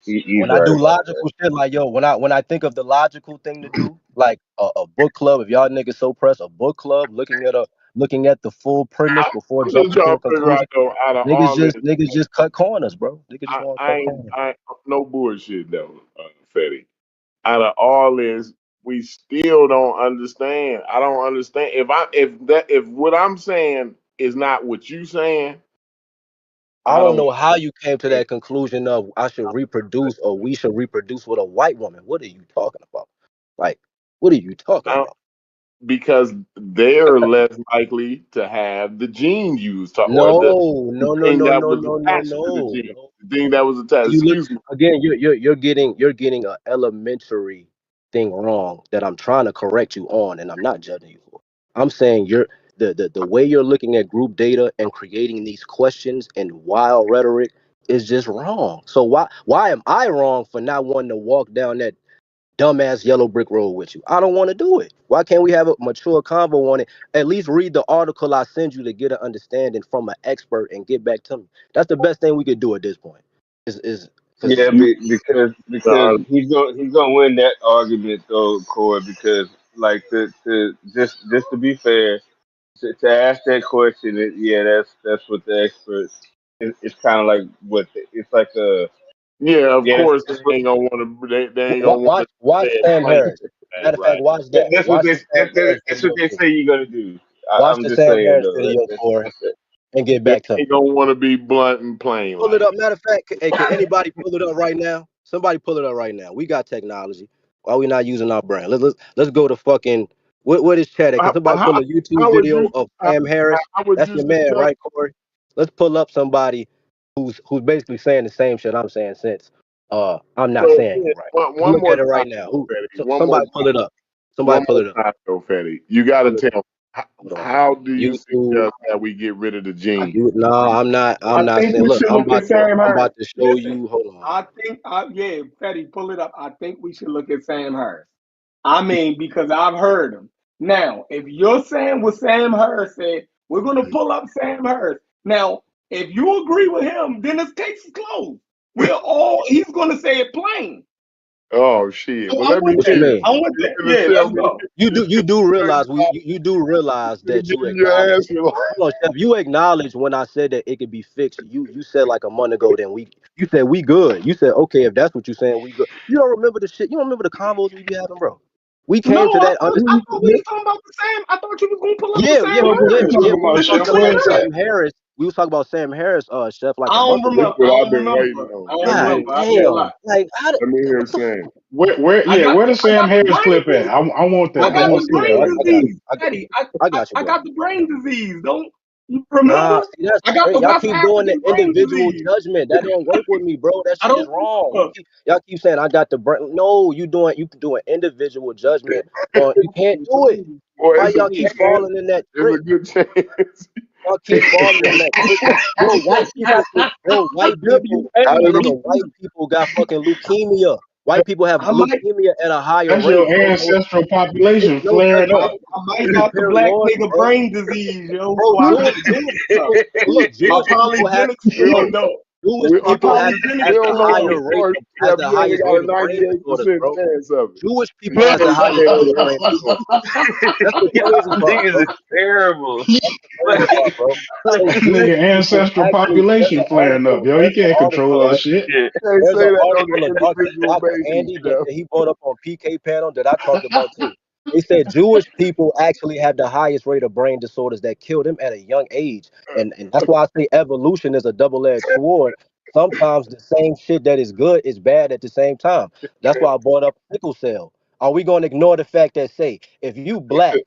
He's When I right do about that. logical shit, like yo, when I think of the logical thing to do, like a book club. If y'all niggas so pressed, a book club, looking at the full premise before I'm just jumping to trying a to figure out conclusion. though, out of Niggas all this, just cut corners, bro. Niggas just want to cut corners. I ain't no bullshit though, Fetty. Out of all this, we still don't understand. I don't understand if what I'm saying is not what you saying. I I don't don't. know how you came to that conclusion of I should reproduce or we should reproduce with a white woman. What are you talking about? Like, what are you talking I don't about? because they're less likely to have the gene used or No, the no, no, thing no, that no, was no, no, attached to the no, gene, no. the thing that was attached. You look Excuse me. again. You're getting a elementary thing wrong that I'm trying to correct you on, and I'm not judging you for. I'm saying you're the way you're looking at group data and creating these questions and wild rhetoric is just wrong. So why am I wrong for not wanting to walk down that dumbass yellow brick road with you? I don't want to do it. Why can't we have a mature convo on it? At least read the article I send you to get an understanding from an expert and get back to me. That's the best thing we could do at this point. Is Yeah, because because Uh, he's gonna win that argument though, Corey. Because like to just to be fair, to ask that question, yeah, that's what the experts. It's kind of like it's like a yeah, of yes. course they ain't gonna want to. They ain't gonna want to watch say Sam plain Harris. that, Matter of fact, right? watch that. That's what Watch they the Sam Harris that's what video they too. say you're gonna do. Watch I'm the just Sam saying Harris though. video for That's it. and get They back to me. ain't gonna want to be blunt and plain Pull it like up. Matter of fact, hey, can anybody pull it up right now? Somebody pull it up right now. We got technology. Why we not using our brain? Let's go to fucking what is chat at? Can that. somebody pull a YouTube How would video you? of How, Sam Harris? how would That's you your man, suggest? right, Corey? Let's pull up somebody who's basically saying the same shit I'm saying since I'm not Well, saying yeah, it right. Let's one look more at it time, right now. though, Fetty. One more Somebody pull time. it up. Somebody One pull more it up. time, though, Fetty. You got to Pull it up. tell me Hold on. how do you YouTube. suggest that we get rid of the gene? No, I'm not. I I'm not think saying. we Look, should look at Sam I'm Harris. about to show Listen, you. Hold on. yeah, Fetty, pull it up. I think we should look at Sam Harris. I mean, because I've heard him. Now, if you're saying what Sam Harris said, we're going to pull up Sam Harris. Now, if you agree with him, then this case is closed. He's going to say it plain. Oh shit! So Well, I'm let me with What you that. hear it. mean? I'm with You that. gonna Yeah, tell let's me? go. You do realize you do realize You that give you me your acknowledge. answer. Hold on, Chef. You acknowledge when I said that it could be fixed. You said like a month ago. Then you said we good. You said okay if that's what you're saying we good. You don't remember the shit. You don't remember the combos we be having, bro. We No, came to that I thought we was talking about the same. I thought you was gonna pull up the Yeah, same yeah, What yeah, we Harris. yeah. talking We about, was Just to talking Chef? about What is clarify. Sam Harris. We was talking about Sam Harris, Chef, like I a don't month That's ago. remember. what I I've don't been waiting remember. I on. don't God remember. I can't lie. damn! Like, how did, Let me hear what the? Sam. Where the Sam The Harris brain. clip at? I want I that. I Okay, got want the to okay, see that brain bro. right I got you. disease, Eddie. I got you, I bro. got the brain disease. Don't you Nah, remember? see, that's I got great. the Y'all West keep doing the African brain individual disease. judgment. That don't work with me, bro. That I shit is don't wrong. remember. Y'all keep saying I got the brain. No, you doing individual judgment on. You can't do it. Boy, Why it's a y'all good keep chance. falling in that It's a trick? good chance. Y'all keep falling in that trick. Bro, I my done, nigga, white people got fucking leukemia. White people have I might leukemia at a higher That's your rate, bro. ancestral population No, cause flaring up. I might got the compare black yours, nigga bro. brain disease, yo. Bro, So I Jewish people. Look, my Jewish people have polygenics look. fucked up. Jewish we, My people have polygenics has we the don't know fucked what up. higher the rate course, of has Chef. the You only highest got rate a of brain disorders, 98% bro. chance of it. Jewish people You has the ain't highest had rate of it. brain disorders. That's the crazy Y'all part, niggas bro. is terrible. That's the crazy part, Like, bro. So Jewish Nigga, people ancestral actually population flaring up, yo. He there's an can't control article, our right? shit. shit. Can't There's say an that on article of an individual Dr. basis, Andy Chef. that he brought up on PK panel that I talked about too. They said Jewish people actually have the highest rate of brain disorders that kill them at a young age. And that's why I say evolution is a double-edged sword. Sometimes the same shit that is good is bad at the same time. That's why I brought up sickle cell. Are we going to ignore the fact that, say, if you black,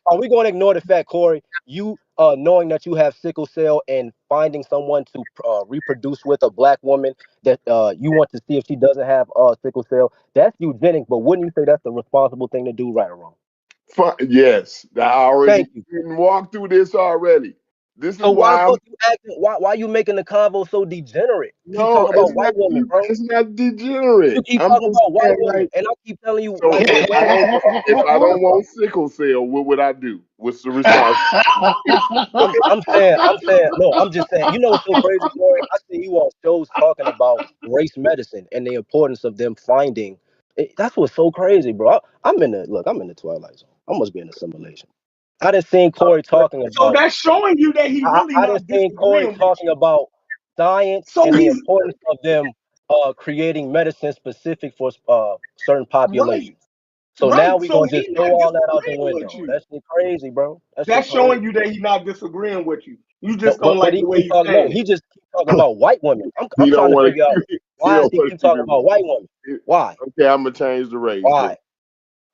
are we going to ignore the fact, Corey, you knowing that you have sickle cell and finding someone to reproduce with a black woman that you want to see if she doesn't have sickle cell? That's eugenics, but wouldn't you say that's the responsible thing to do, right or wrong? Yes, I already Thank you. walked through this already. This is So why the why I'm fuck you acting? Why you making the convo so degenerate? Keep no, talking about white women, bro. it's not You degenerate. keep I'm talking just about white saying, women, like, and I keep telling you, so like, if I black don't women want get harmed, bro. sickle cell, what would I do? What's the response? I'm saying, no, I'm just saying, you know what's so crazy, Corey? I see you on shows talking about race medicine and the importance of them finding. That's what's so crazy, bro. I'm in the twilight zone. I must be in a simulation. I done seen Corey talking So about. that's showing you that he really I done not seen Corey disagreeing with talking you. about science So and the he's importance of them creating medicine specific for certain right, populations. So now right. we So gonna just he's throw not all that out the disagreeing with window. you. That shit crazy, bro. That shit That's crazy. showing you that he's not disagreeing with you. You No, just don't but like he the way keep he's talking. No, saying it. he just keep talking about white women. I'm He trying don't to want figure out to. He why does don't he want keep to keep talking about white women? it. Why? Okay, I'm gonna change the race then. Why?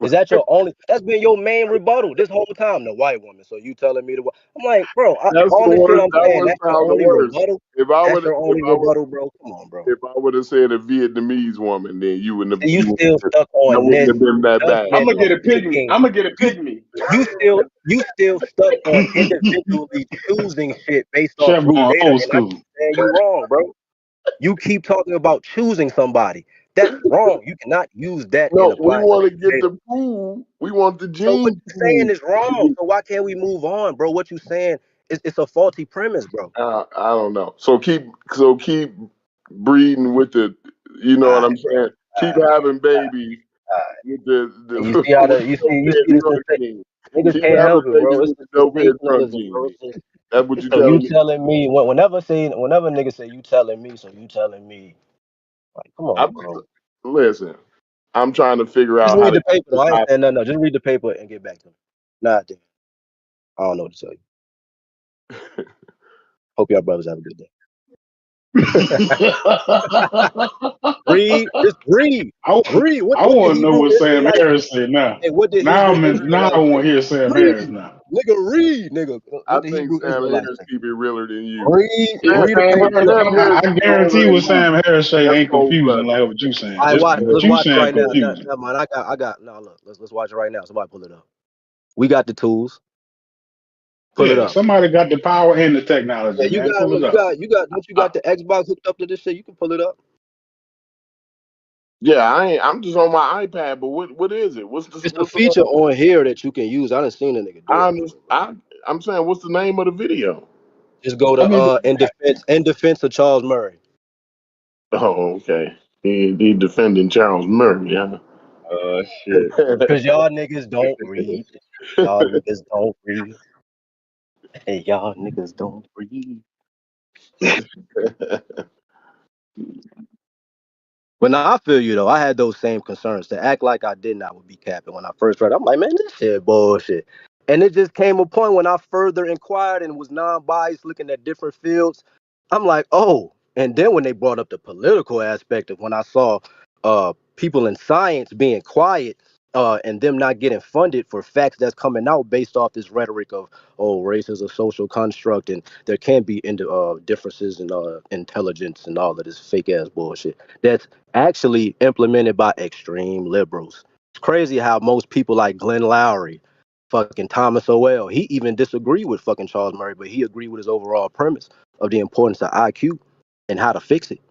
Is that your only? That's been your main rebuttal this whole time. The white woman. So you telling me I'm like, bro. That's All the this shit worst. I'm That saying. would That's your sound the only worst. rebuttal. If I That's would, your only rebuttal, bro. Come on, bro. if I would have said a Vietnamese woman, then you wouldn't have. See, you still stuck That on wouldn't this have been that bad. I'm judgment gonna of get a pygmy. picking. I'm gonna get a You pygmy. you still stuck on individually choosing shit based off Chef group going data, old and I school. keep saying you wrong, bro. You keep talking about choosing somebody. That's wrong. You cannot use that and No, we apply it to want to group get data. the pool. We want the So what gene you saying pool. is wrong. So why can't we move on, bro? What you saying is it's a faulty premise, bro. I don't know. So keep breeding with the. You know All what right, I'm bro. saying? All Keep right, having babies all right. with the And you see how with the the dope you head see the drug sensa- gene. niggas Keep can't having help it, bro. babies It's with the the dope head drug sensationalism, gene. bro. Then. That's what you So you telling me. telling me whenever niggas say you telling me, so you telling me, like, come I on, bro. listen. I'm trying to figure Just out how read to the paper get though. I ain't this. saying nothing. No. Just read the paper and get back to me. Nah, damn. I don't know what to tell you. Hope y'all brothers have a good day. Read, just read, I, read. What I what the want to know Hebrew what Sam Israelites? Harris said now. Hey, what did Now Hebrew now I Israelites want say? to hear Sam Harris Read, now. nigga. Read, nigga. I What the think Hebrew Sam Israelites Harris say? keep it realer than you. Read, Yeah, read the Sam paper. Harris Look. keep it. I guarantee what Sam Harris say That's ain't cold confusing blooded. like what you saying. All right, This watch it. what Let's you watch it saying right now. confusing. Never mind. I got. Now look. Let's watch it right now. Somebody pull it up. We got the tools. Pull it Yeah, up. somebody got the power and the Yeah, technology, you man. got. Pull Look, it up. you got. Don't you I, got the Xbox hooked up to this shit? You can pull it up. yeah, I'm just on my iPad. But what is it? What's the It's a what's feature the? on here that you can use. I done seen a nigga do I it under- before, bro. I I'm saying, what's the name of the video? Just go I to mean, in defense of Charles Murray. Oh, okay. He defending Charles Murray. Yeah. Oh shit. Cause y'all niggas don't read. Y'all niggas don't read. Hey, y'all niggas don't read. But now I feel you though. I had those same concerns. To act like I didn't, I would be capping. When I first read, I'm like, man, this shit bullshit. And it just came a point when I further inquired and was non-biased, looking at different fields. I'm like, oh. And then when they brought up the political aspect of when I saw people in science being quiet and them not getting funded for facts that's coming out based off this rhetoric of race is a social construct and there can be differences in intelligence and all of this fake ass bullshit. That's actually implemented by extreme liberals. It's crazy how most people like Glenn Lowry, fucking Thomas Sowell, he even disagreed with fucking Charles Murray, but he agreed with his overall premise of the importance of IQ and how to fix it.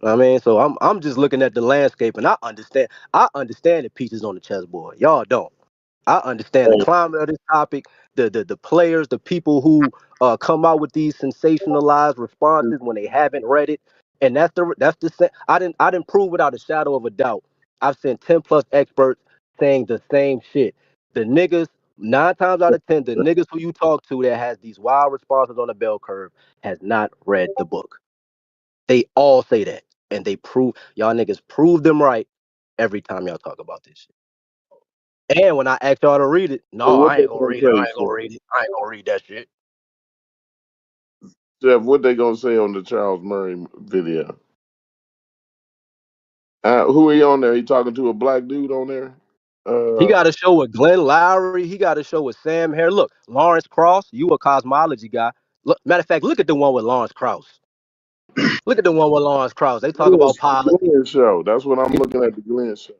I mean, so I'm just looking at the landscape and I understand the pieces on the chessboard. Y'all don't. I understand the climate of this topic, the players, the people who come out with these sensationalized responses when they haven't read it, and I didn't prove without a shadow of a doubt. I've sent 10+ experts saying the same shit. The niggas 9 times out of 10, the niggas who you talk to that has these wild responses on the bell curve has not read the book. They all say that, and y'all niggas prove them right every time y'all talk about this shit. And when I ask y'all to read it, So no, what I they ain't gonna gonna read it. I say, ain't gonna Chef? read it. I ain't gonna read that shit. Chef, what they gonna say on the Charles Murray video? Who he on there? He talking to a black dude on there? He Uh, got a show with Glenn Lowry. He got a show with Sam Hare. Look, Lawrence Krauss, you a cosmology guy. Look, matter of fact, look at the one with Lawrence Krauss. Look at the one with Lawrence Krauss. They talk about policy. Glenn show. That's what I'm looking at. The Glenn show.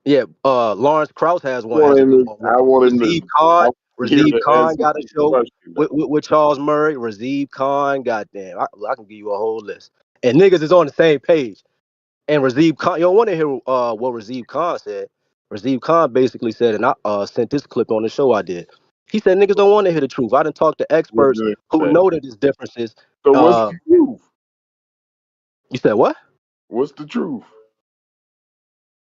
Yeah, Lawrence Krauss has Want a him good to, one with I want him Razib to. I Khan. want to hear Razib the Khan answer to got a the show question. Though. with Charles Murray. Razib Khan, goddamn, I can give you a whole list. And niggas is on the same page. And Razib Khan, you don't want to hear what Razib Khan said. Razib Khan basically said, and I sent this clip on the show I did. He said niggas don't want to hear the truth. I done talked to What experts did he who say? know that there's differences. So what's Uh, the truth? you said what? What's the truth?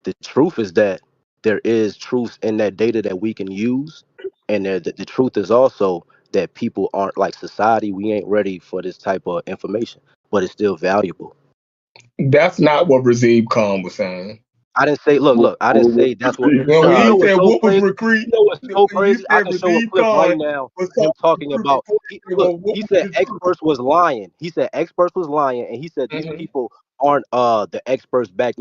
The truth is that there is truth in that data that we can use, and the truth is also that people aren't like society. We ain't ready for this type of information, but it's still valuable. That's not what Razib Khan was saying. I didn't say, look, I didn't say that's what. No, But you he know what's said so what was crazy? recruit. You know what's so You crazy? I said can show a Razib clip right Khan now. was Him talking talking to about look. what He was said the truth? experts was lying. He said experts was lying, and he said these Mm-hmm. people aren't the experts back.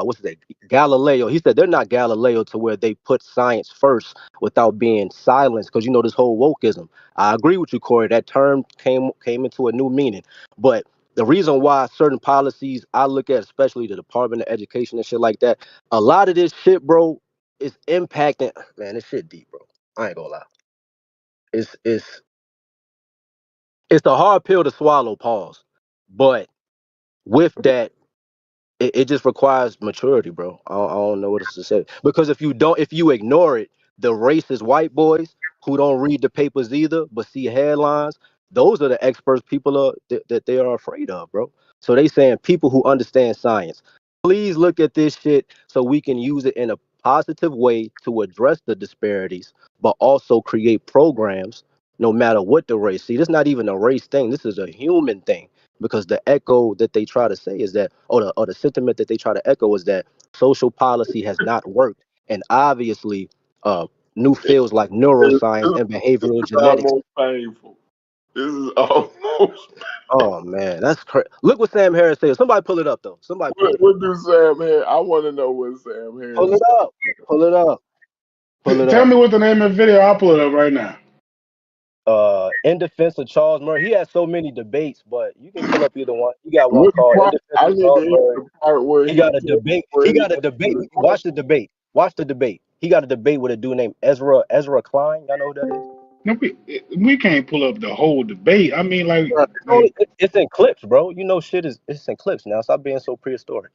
What's that? Galileo. He said they're not Galileo to where they put science first without being silenced. Because this whole wokeism. I agree with you, Corey. That term came into a new meaning, but the reason why certain policies I look at, especially the Department of Education and shit like that, a lot of this shit, bro, is impacting. Man, this shit deep, bro. I ain't gonna lie. It's it's it's a hard pill to swallow. Pause. But with that, it just requires maturity, bro. I don't know what else to say. Because if you ignore it, the racist white boys who don't read the papers either, but see headlines, those are the experts people that they are afraid of, bro. So they saying people who understand science, please look at this shit so we can use it in a positive way to address the disparities, but also create programs no matter what the race. See, this is not even a race thing. This is a human thing because the echo that they try to say is that, or the sentiment that they try to echo is that social policy has not worked, and obviously, new fields like neuroscience and This behavioral is genetics. almost painful. This is almost. Oh man, that's crazy. Look what Sam Harris said. Somebody pull it up though. Somebody pull it up. What do Sam Harris? I want to know what Sam Pull Harris it up. Pull it up. Pull it Tell up. me what the name of the video. I'll pull it up right now. In defense of Charles Murray, he has so many debates, but you can pull up either one. He got one What the called "In part? Defense I of need to Charles hear Murray." the part where He he got a said debate. where He he got a answered debate. the Watch the question. debate. Watch the debate. He got a debate with a dude named Ezra Klein. Y'all know who that is? No, we can't pull up the whole debate. I mean, It's in clips, bro. Shit is it's in clips now. Stop being so prehistoric.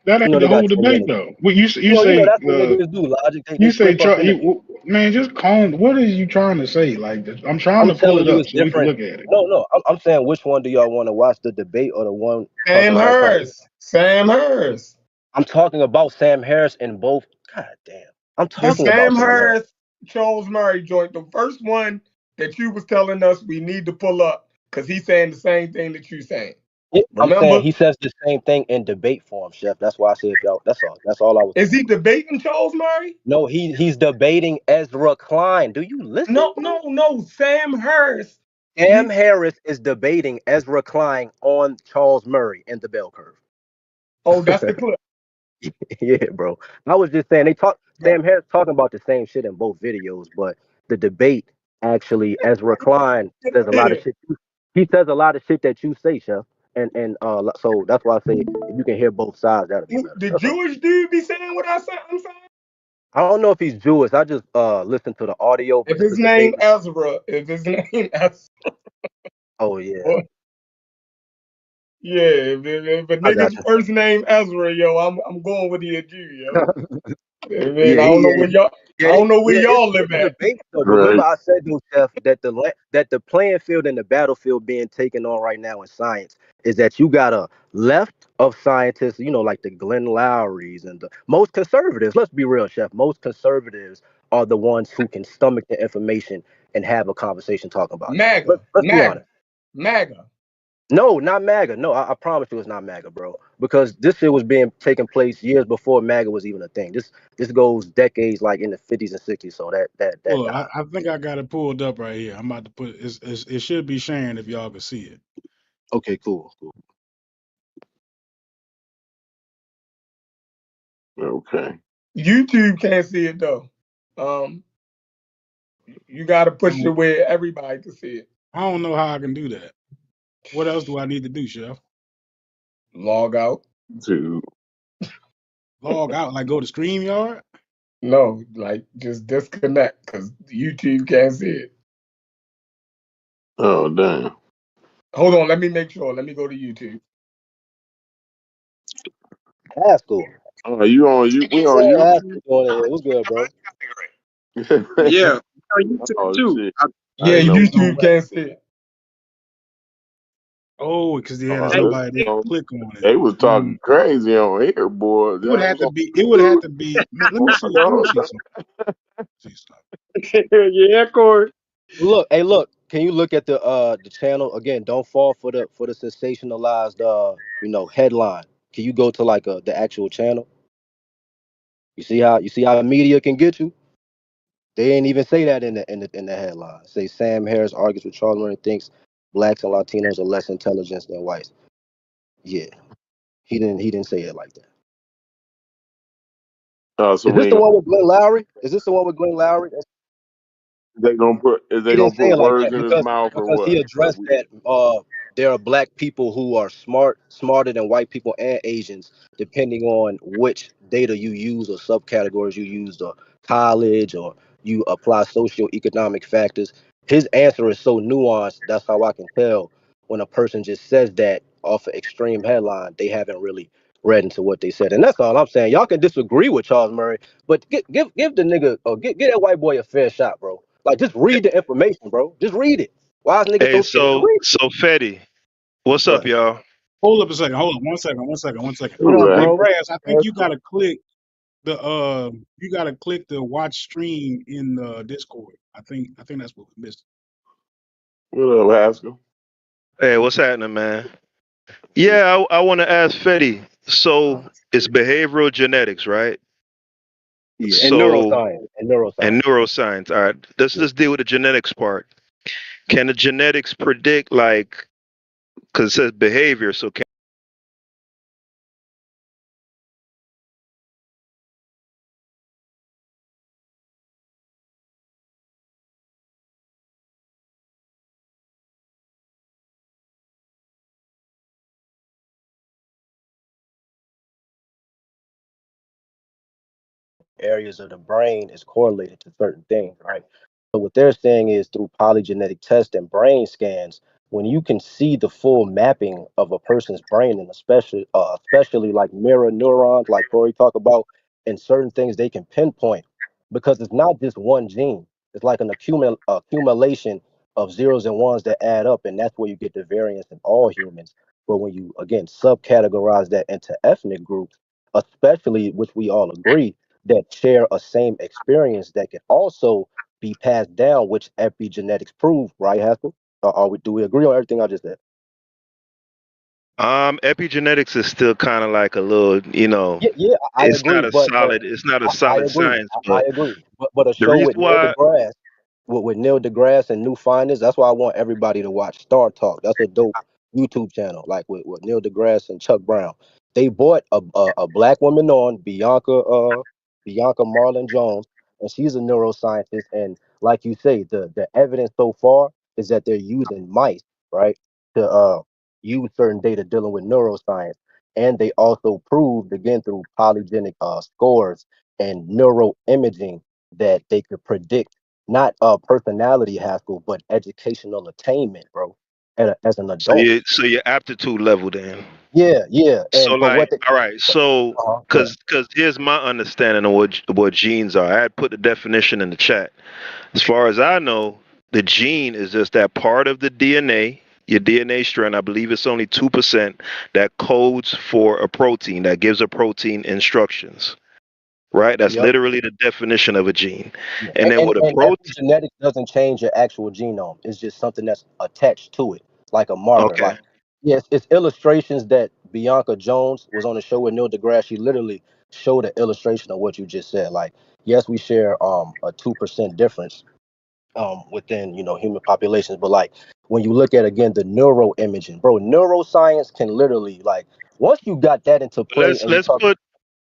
that ain't They the got whole 10 debate minutes. though. You say That's what niggas do. Logic. They you say clip up interviews. man, just calm. What is you trying to say? Like, I'm trying I'm to pull telling it you, up it's so we can different. look at it. No. I'm saying which one do y'all want to watch, the debate or the one talking Sam about Harris. Sam Harris. I'm talking about Sam Harris in both. God damn. I'm The talking about Sam Sam Harris. Harris Charles Murray joint, the first one that you was telling us we need to pull up, because he's saying the same thing that you saying. Yeah, I'm saying Remember, he says the same thing in debate form, Chef. That's why I said if y'all. That's all. That's all I was is saying. he debating Charles Murray? No, he's debating Ezra Klein. Do you listen, No, bro? no, no. Sam Harris. Sam He. Harris is debating Ezra Klein on Charles Murray in the bell curve. Oh, that's the clip. Yeah, bro. I was just saying they talk. Got Sam Harris talking about the same shit in both videos, but the debate actually Ezra Klein says a lot of it. shit. He says a lot of shit that you say, Chef, and so that's why I say if you can hear both sides, that'll be better. The That's all. Jewish dude be saying what I'm saying? I don't know if he's Jewish. I just listened to the audio, If but it's his a name debate. Ezra, if his name Ezra, Oh yeah, boy, yeah, if a I got nigga's first name Ezra, yo, I'm going with the a Jew, yo. you. I mean, Yeah, I don't know where y'all it's live a at. debate though. Remember, Right. I said though, Chef, that that the playing field and the battlefield being taken on right now in science is that you got a left of scientists, like the Glenn Lowrys and the most conservatives. Let's be real, Chef. Most conservatives are the ones who can stomach the information and have a conversation talking about it. MAGA, Let's be MAGA, honest. MAGA. No, not MAGA. No, I promise you, it's not MAGA, bro. Because this shit was being taking place years before MAGA was even a thing. This goes decades, like in the 50s and 60s. So that Well, died. I think I got it pulled up right here. I'm about to put it should be sharing if y'all can see it. Okay, cool, cool. Okay. YouTube can't see it though. Um, you got to push it where everybody can see it. I don't know how I can do that. What else do I need to do, Chef? Log out. To Log out, like go to StreamYard? No, like just disconnect because YouTube can't see it. oh damn. Hold on, let me make sure. Let me go to YouTube. Haskell. Oh, you on you? We on Yeah, Haskell YouTube? doing it. What's good, bro? Yeah, on YouTube oh too. shit! I Yeah, ain't know. YouTube can't see it. Oh, because they had Oh, Hey, somebody that's, that click on it. they was Mm. talking crazy on here, boy. It would I have ain't to gonna. be. It would have to be. Let me see. Let me see something. See something. yeah, Corey. Look, hey, look. Can you look at the channel again? Don't fall for the sensationalized headline. Can you go to like the actual channel? You see how media can get you? They ain't even say that in the headline. Say Sam Harris argues with Charles Murray, thinks blacks and Latinos are less intelligent than whites. Yeah, he didn't say it like that. So Is this we the ain't one with Glenn Lowry? Is this the one with Glenn Lowry? they gonna put is they He gonna didn't say put it like words that in his because mouth or because he what? addressed that there are black people who are smarter than white people and Asians, depending on which data you use or subcategories you use, or college, or you apply socioeconomic factors. His answer is so nuanced. That's how I can tell when a person just says that off an extreme headline, they haven't really read into what they said. And that's all I'm saying. Y'all can disagree with Charles Murray, but give the nigga or get that white boy a fair shot, bro. Like, just read the information, bro. Just read it. Why is niggas Hey, so scared to so read? so Fetty, what's Go up, ahead. y'all? Hold up a second. Hold on. 1 second. 1 second. 1 second. What Who up, Hey, that? bro? Brass, I think That's you cool. gotta click the watch stream in the Discord. I think that's what we missed. What up, Haskell? Hey, what's happening, man? Yeah, I want to ask Fetty. So it's behavioral genetics, right? Yeah, and So and neuroscience. neuroscience. All right, let's Yeah. just deal with the genetics part. Can the genetics predict like? Because it says behavior, so can Areas of the brain is correlated to certain things, right? So what they're saying is through polygenetic tests and brain scans, when you can see the full mapping of a person's brain, and especially like mirror neurons, like Corey talked about, and certain things they can pinpoint, because it's not just one gene. It's like an accumulation of zeros and ones that add up, and that's where you get the variance in all humans. But when you again subcategorize that into ethnic groups, especially which we all agree that share a same experience that can also be passed down, which epigenetics prove, right, Haskell? Do we agree on everything I just said? Epigenetics is still kind of like a little, Yeah, yeah, I it's agree, not a but solid, it's not a I solid agree. science. I But agree. But a the show reason with Neil why, deGrasse, with Neil deGrasse and New Findings, that's why I want everybody to watch Star Talk. That's a dope YouTube channel, like with Neil deGrasse and Chuck Brown. They brought a black woman on, Bianca Marlon Jones, and she's a neuroscientist. And like you say, the evidence so far is that they're using mice, right, to use certain data dealing with neuroscience. And they also proved again through polygenic scores and neuroimaging that they could predict not personality, Haskell, but educational attainment, bro, as an adult. so your aptitude level then. Yeah, yeah. So And but like, what they all right, so go ahead. cause here's my understanding of what genes are. I had put the definition in the chat. As far as I know, the gene is just that part of the DNA, your DNA strand. I believe it's only 2% that codes for a protein, that gives a protein instructions. Right? That's Yep. literally the definition of a gene. Yeah. And then with a And protein, epigenetics doesn't change your actual genome. It's just something that's attached to it, like a marker. okay. Like, yes, it's illustrations that Bianca Jones was on the show with Neil deGrasse. She literally showed an illustration of what you just said. Like, yes, we share a 2% difference within human populations, but like when you look at again the neuroimaging, bro, neuroscience can literally like once you got that into play Let's and you let's talk. put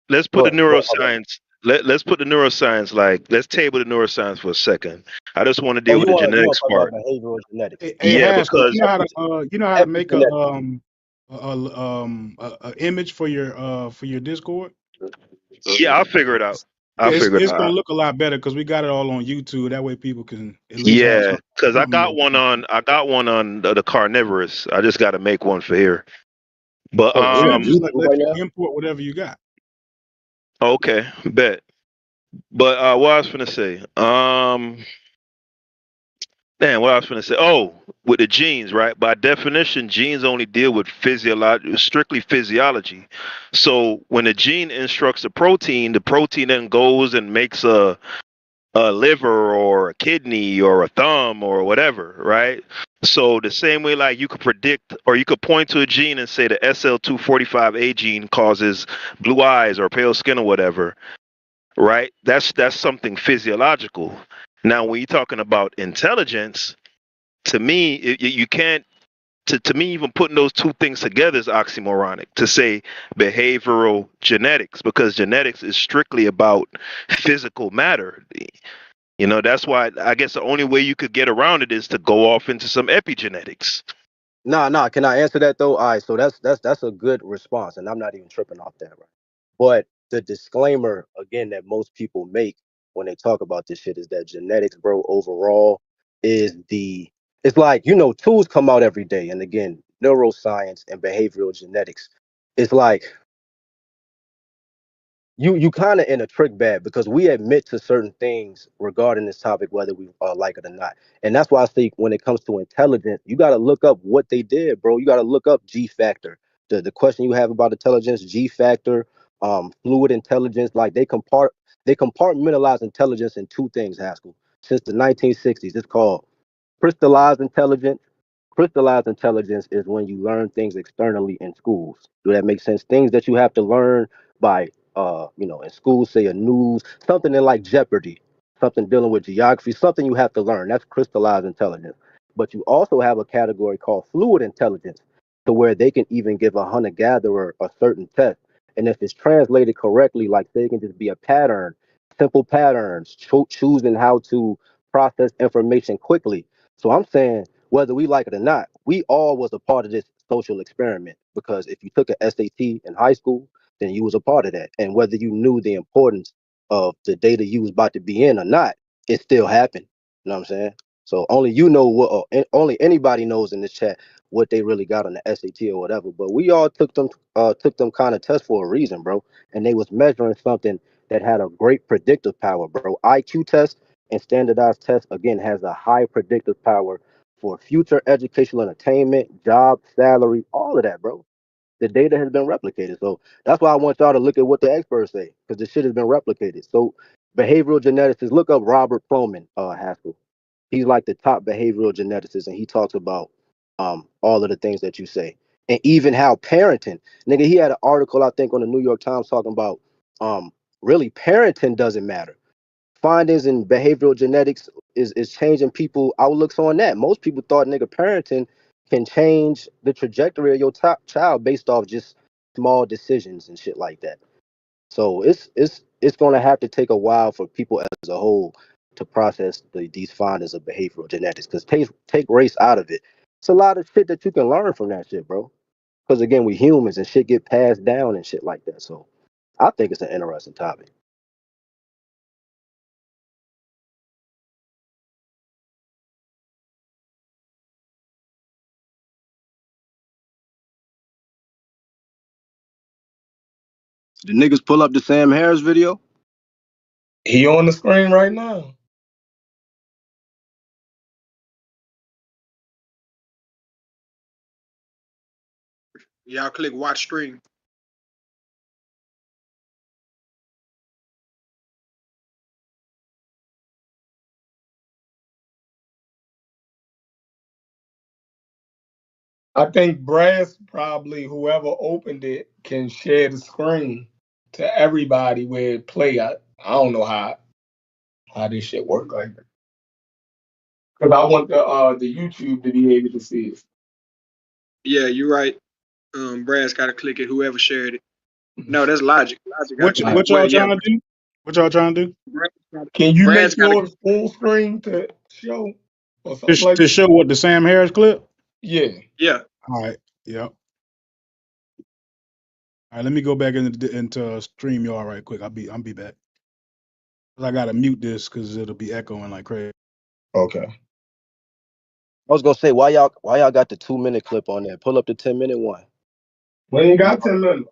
let's Go put the ahead, go ahead, my bad. neuroscience. Let's put the neuroscience, like, let's table the neuroscience for a second. I just want to Oh, deal with the you want genetics to talk about part. behavioral genetics? Hey, Yeah, Haskell, because you know how to make Epigenetics. a image for your Discord. yeah, I'll figure it out. Yeah, I'll figure it it's gonna out. look a lot better because we got it all on YouTube. That way, people can at least have Yeah, because I something got one on. I got one on the carnivorous. I just got to make one for here. But Oh, Yeah, in just YouTube let right you now. import whatever you got. okay, bet. But what I was gonna say, damn, what I was gonna say. Oh, with the genes, right? By definition, genes only deal with physiology, strictly physiology. So when a gene instructs a protein, the protein then goes and makes a liver or a kidney or a thumb or whatever, right? So the same way, like, you could predict or you could point to a gene and say the SL245A gene causes blue eyes or pale skin or whatever, right? That's something physiological. Now, when you're talking about intelligence, to me, you can't. To me, even putting those two things together is oxymoronic to say behavioral genetics, because genetics is strictly about physical matter. That's why I guess the only way you could get around it is to go off into some epigenetics. Nah. Can I answer that though? All right, so that's a good response, and I'm not even tripping off that, right? But the disclaimer again that most people make when they talk about this shit is that genetics, bro, overall is the it's like tools come out every day, and again, neuroscience and behavioral genetics. It's like you kind of in a trick bag because we admit to certain things regarding this topic whether we like it or not, and that's why I say when it comes to intelligence you got to look up what they did, bro. You got to look up G factor, the question you have about intelligence, G factor, fluid intelligence. Like they compartmentalize intelligence in two things, Haskell. Since the 1960s it's called crystallized intelligence. Crystallized intelligence is when you learn things externally in schools. Do that make sense? Things that you have to learn by, in school, say a news, something in like Jeopardy, something dealing with geography, something you have to learn. That's crystallized intelligence. But you also have a category called fluid intelligence, to where they can even give a hunter gatherer a certain test. And if it's translated correctly, like they can just be a pattern, simple patterns, choosing how to process information quickly. So I'm saying whether we like it or not, we all was a part of this social experiment because if you took an SAT in high school, then you was a part of that. And whether you knew the importance of the data you was about to be in or not, it still happened. You know what I'm saying? So only you know what, or only anybody knows in this chat what they really got on the SAT or whatever. But we all took them kind of tests for a reason, bro. And they was measuring something that had a great predictive power, bro. IQ test and standardized test again has a high predictive power for future educational and attainment, job, salary, all of that, bro. The data has been replicated. So that's why I want y'all to look at what the experts say, because the shit has been replicated. So behavioral geneticists, look up Robert Plomin, Haskell. He's like the top behavioral geneticist, and he talks about all of the things that you say. And even how parenting, nigga, he had an article I think on the New York Times talking about really parenting doesn't matter. Findings in behavioral genetics is changing people outlooks on that. Most people thought nigga parenting can change the trajectory of your child based off just small decisions and shit like that. So it's going to have to take a while for people as a whole to process these findings of behavioral genetics. Because take race out of it, it's a lot of shit that you can learn from that shit, bro. Because again, we humans and shit get passed down and shit like that. So I think it's an interesting topic. The niggas pull up the Sam Harris video. He on the screen right now. Y'all click watch stream. I think Brass probably whoever opened it can share the screen to everybody where it play. I don't know how this shit work like that. Cause I want the YouTube to be able to see it. Yeah, you're right. Brad's got to click it. Whoever shared it. No, that's Logic. Logic got to What y'all trying to do? What y'all trying to do? Can you Brad's make got yours full screen to show or something like To that? show what the Sam Harris clip? Yeah. Yeah. All right. Yep. All right. Let me go back into StreamYard right quick. I'll be back. I gotta mute this because it'll be echoing like crazy. Okay. I was gonna say why y'all got the 2-minute clip on there? Pull up the 10-minute one. We ain't got 10 minutes.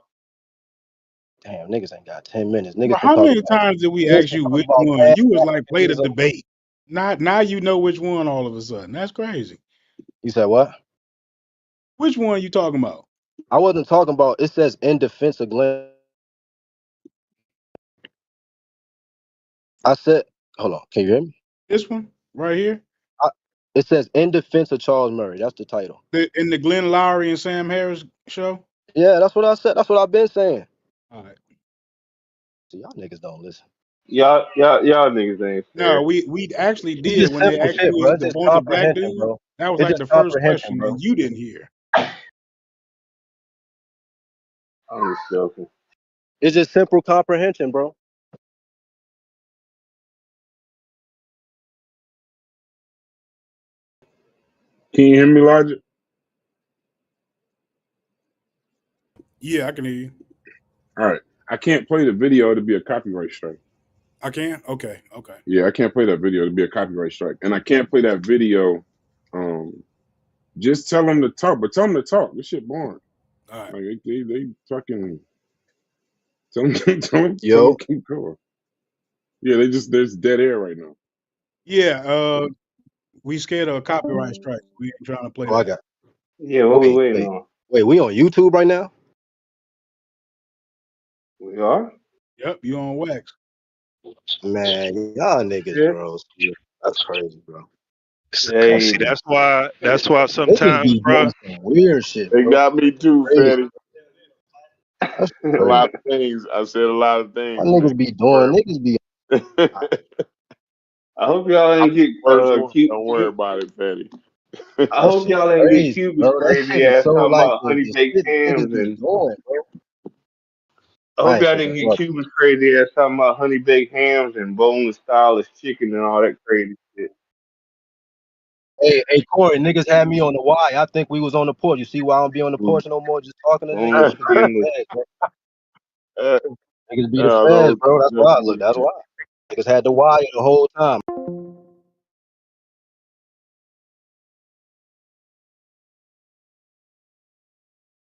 Damn, niggas ain't got 10 minutes. Bro, Niggas can how talk many about times did we niggas ask can you talk which about one? past You was like, play the niggas over. debate. Now you know which one all of a sudden. That's crazy. You said what? Which one you talking about? I wasn't talking about. It says in defense of Glenn. I said, hold on. Can you hear me? This one right here? It says in defense of Charles Murray. That's the title. In the Glenn Lowry and Sam Harris show? Yeah, that's what I said. That's what I've been saying. All right. So y'all niggas don't listen. Y'all niggas ain't fair. No, we actually It's did just when they simple asked shit, you bro. is It's the just bunch of black comprehension, dudes. bro. That was It's like just the first comprehension, question, bro. and you didn't hear. I'm just joking. It's just simple comprehension, bro. Can you hear me, Logic? Yeah, I can hear you. All right. I can't play the video to be a copyright strike. I can? Okay. Yeah, I can't play that video to be a copyright strike. And I can't play that video. Just tell them to talk, but tell them to talk. This shit boring. All right. Like they fucking tell them Yo, keep going. Yeah, there's dead air right now. Yeah, we scared of a copyright strike. We ain't trying to play oh, I that. got. Yeah, what we Wait, waiting wait, on? wait. We on YouTube right now? We are? Yep, you on wax. Man, y'all niggas, Yeah. bro. That's crazy, bro. Hey, See, that's why Niggas sometimes, be bro. doing some weird shit, They bro. got me too, Crazy. Fatty. That's A crazy. lot of things. I said a lot of What things, man. niggas be doing? Niggas be. I hope y'all I'm ain't get the worst one. cute. Don't worry about it, Fatty. I That hope shit y'all ain't get crazy, Cuba's bro. That crazy shit is ass so talking like about honey the baked shit hams, niggas be and doing, bro. I I hope ain't y'all saying didn't get fuck. Cuba's crazy ass talking about honey baked hams and boneless stylist chicken and all that crazy shit. Hey, Corey, niggas had me on the Y. I think we was on the porch. You see why I don't be on the porch no more, just talking to niggas? Boneless, Niggas be skinless. the feds, bro. Uh, Niggas be the feds, those bro. That's why. Look, definitely. that's why. Niggas had the wire the whole time.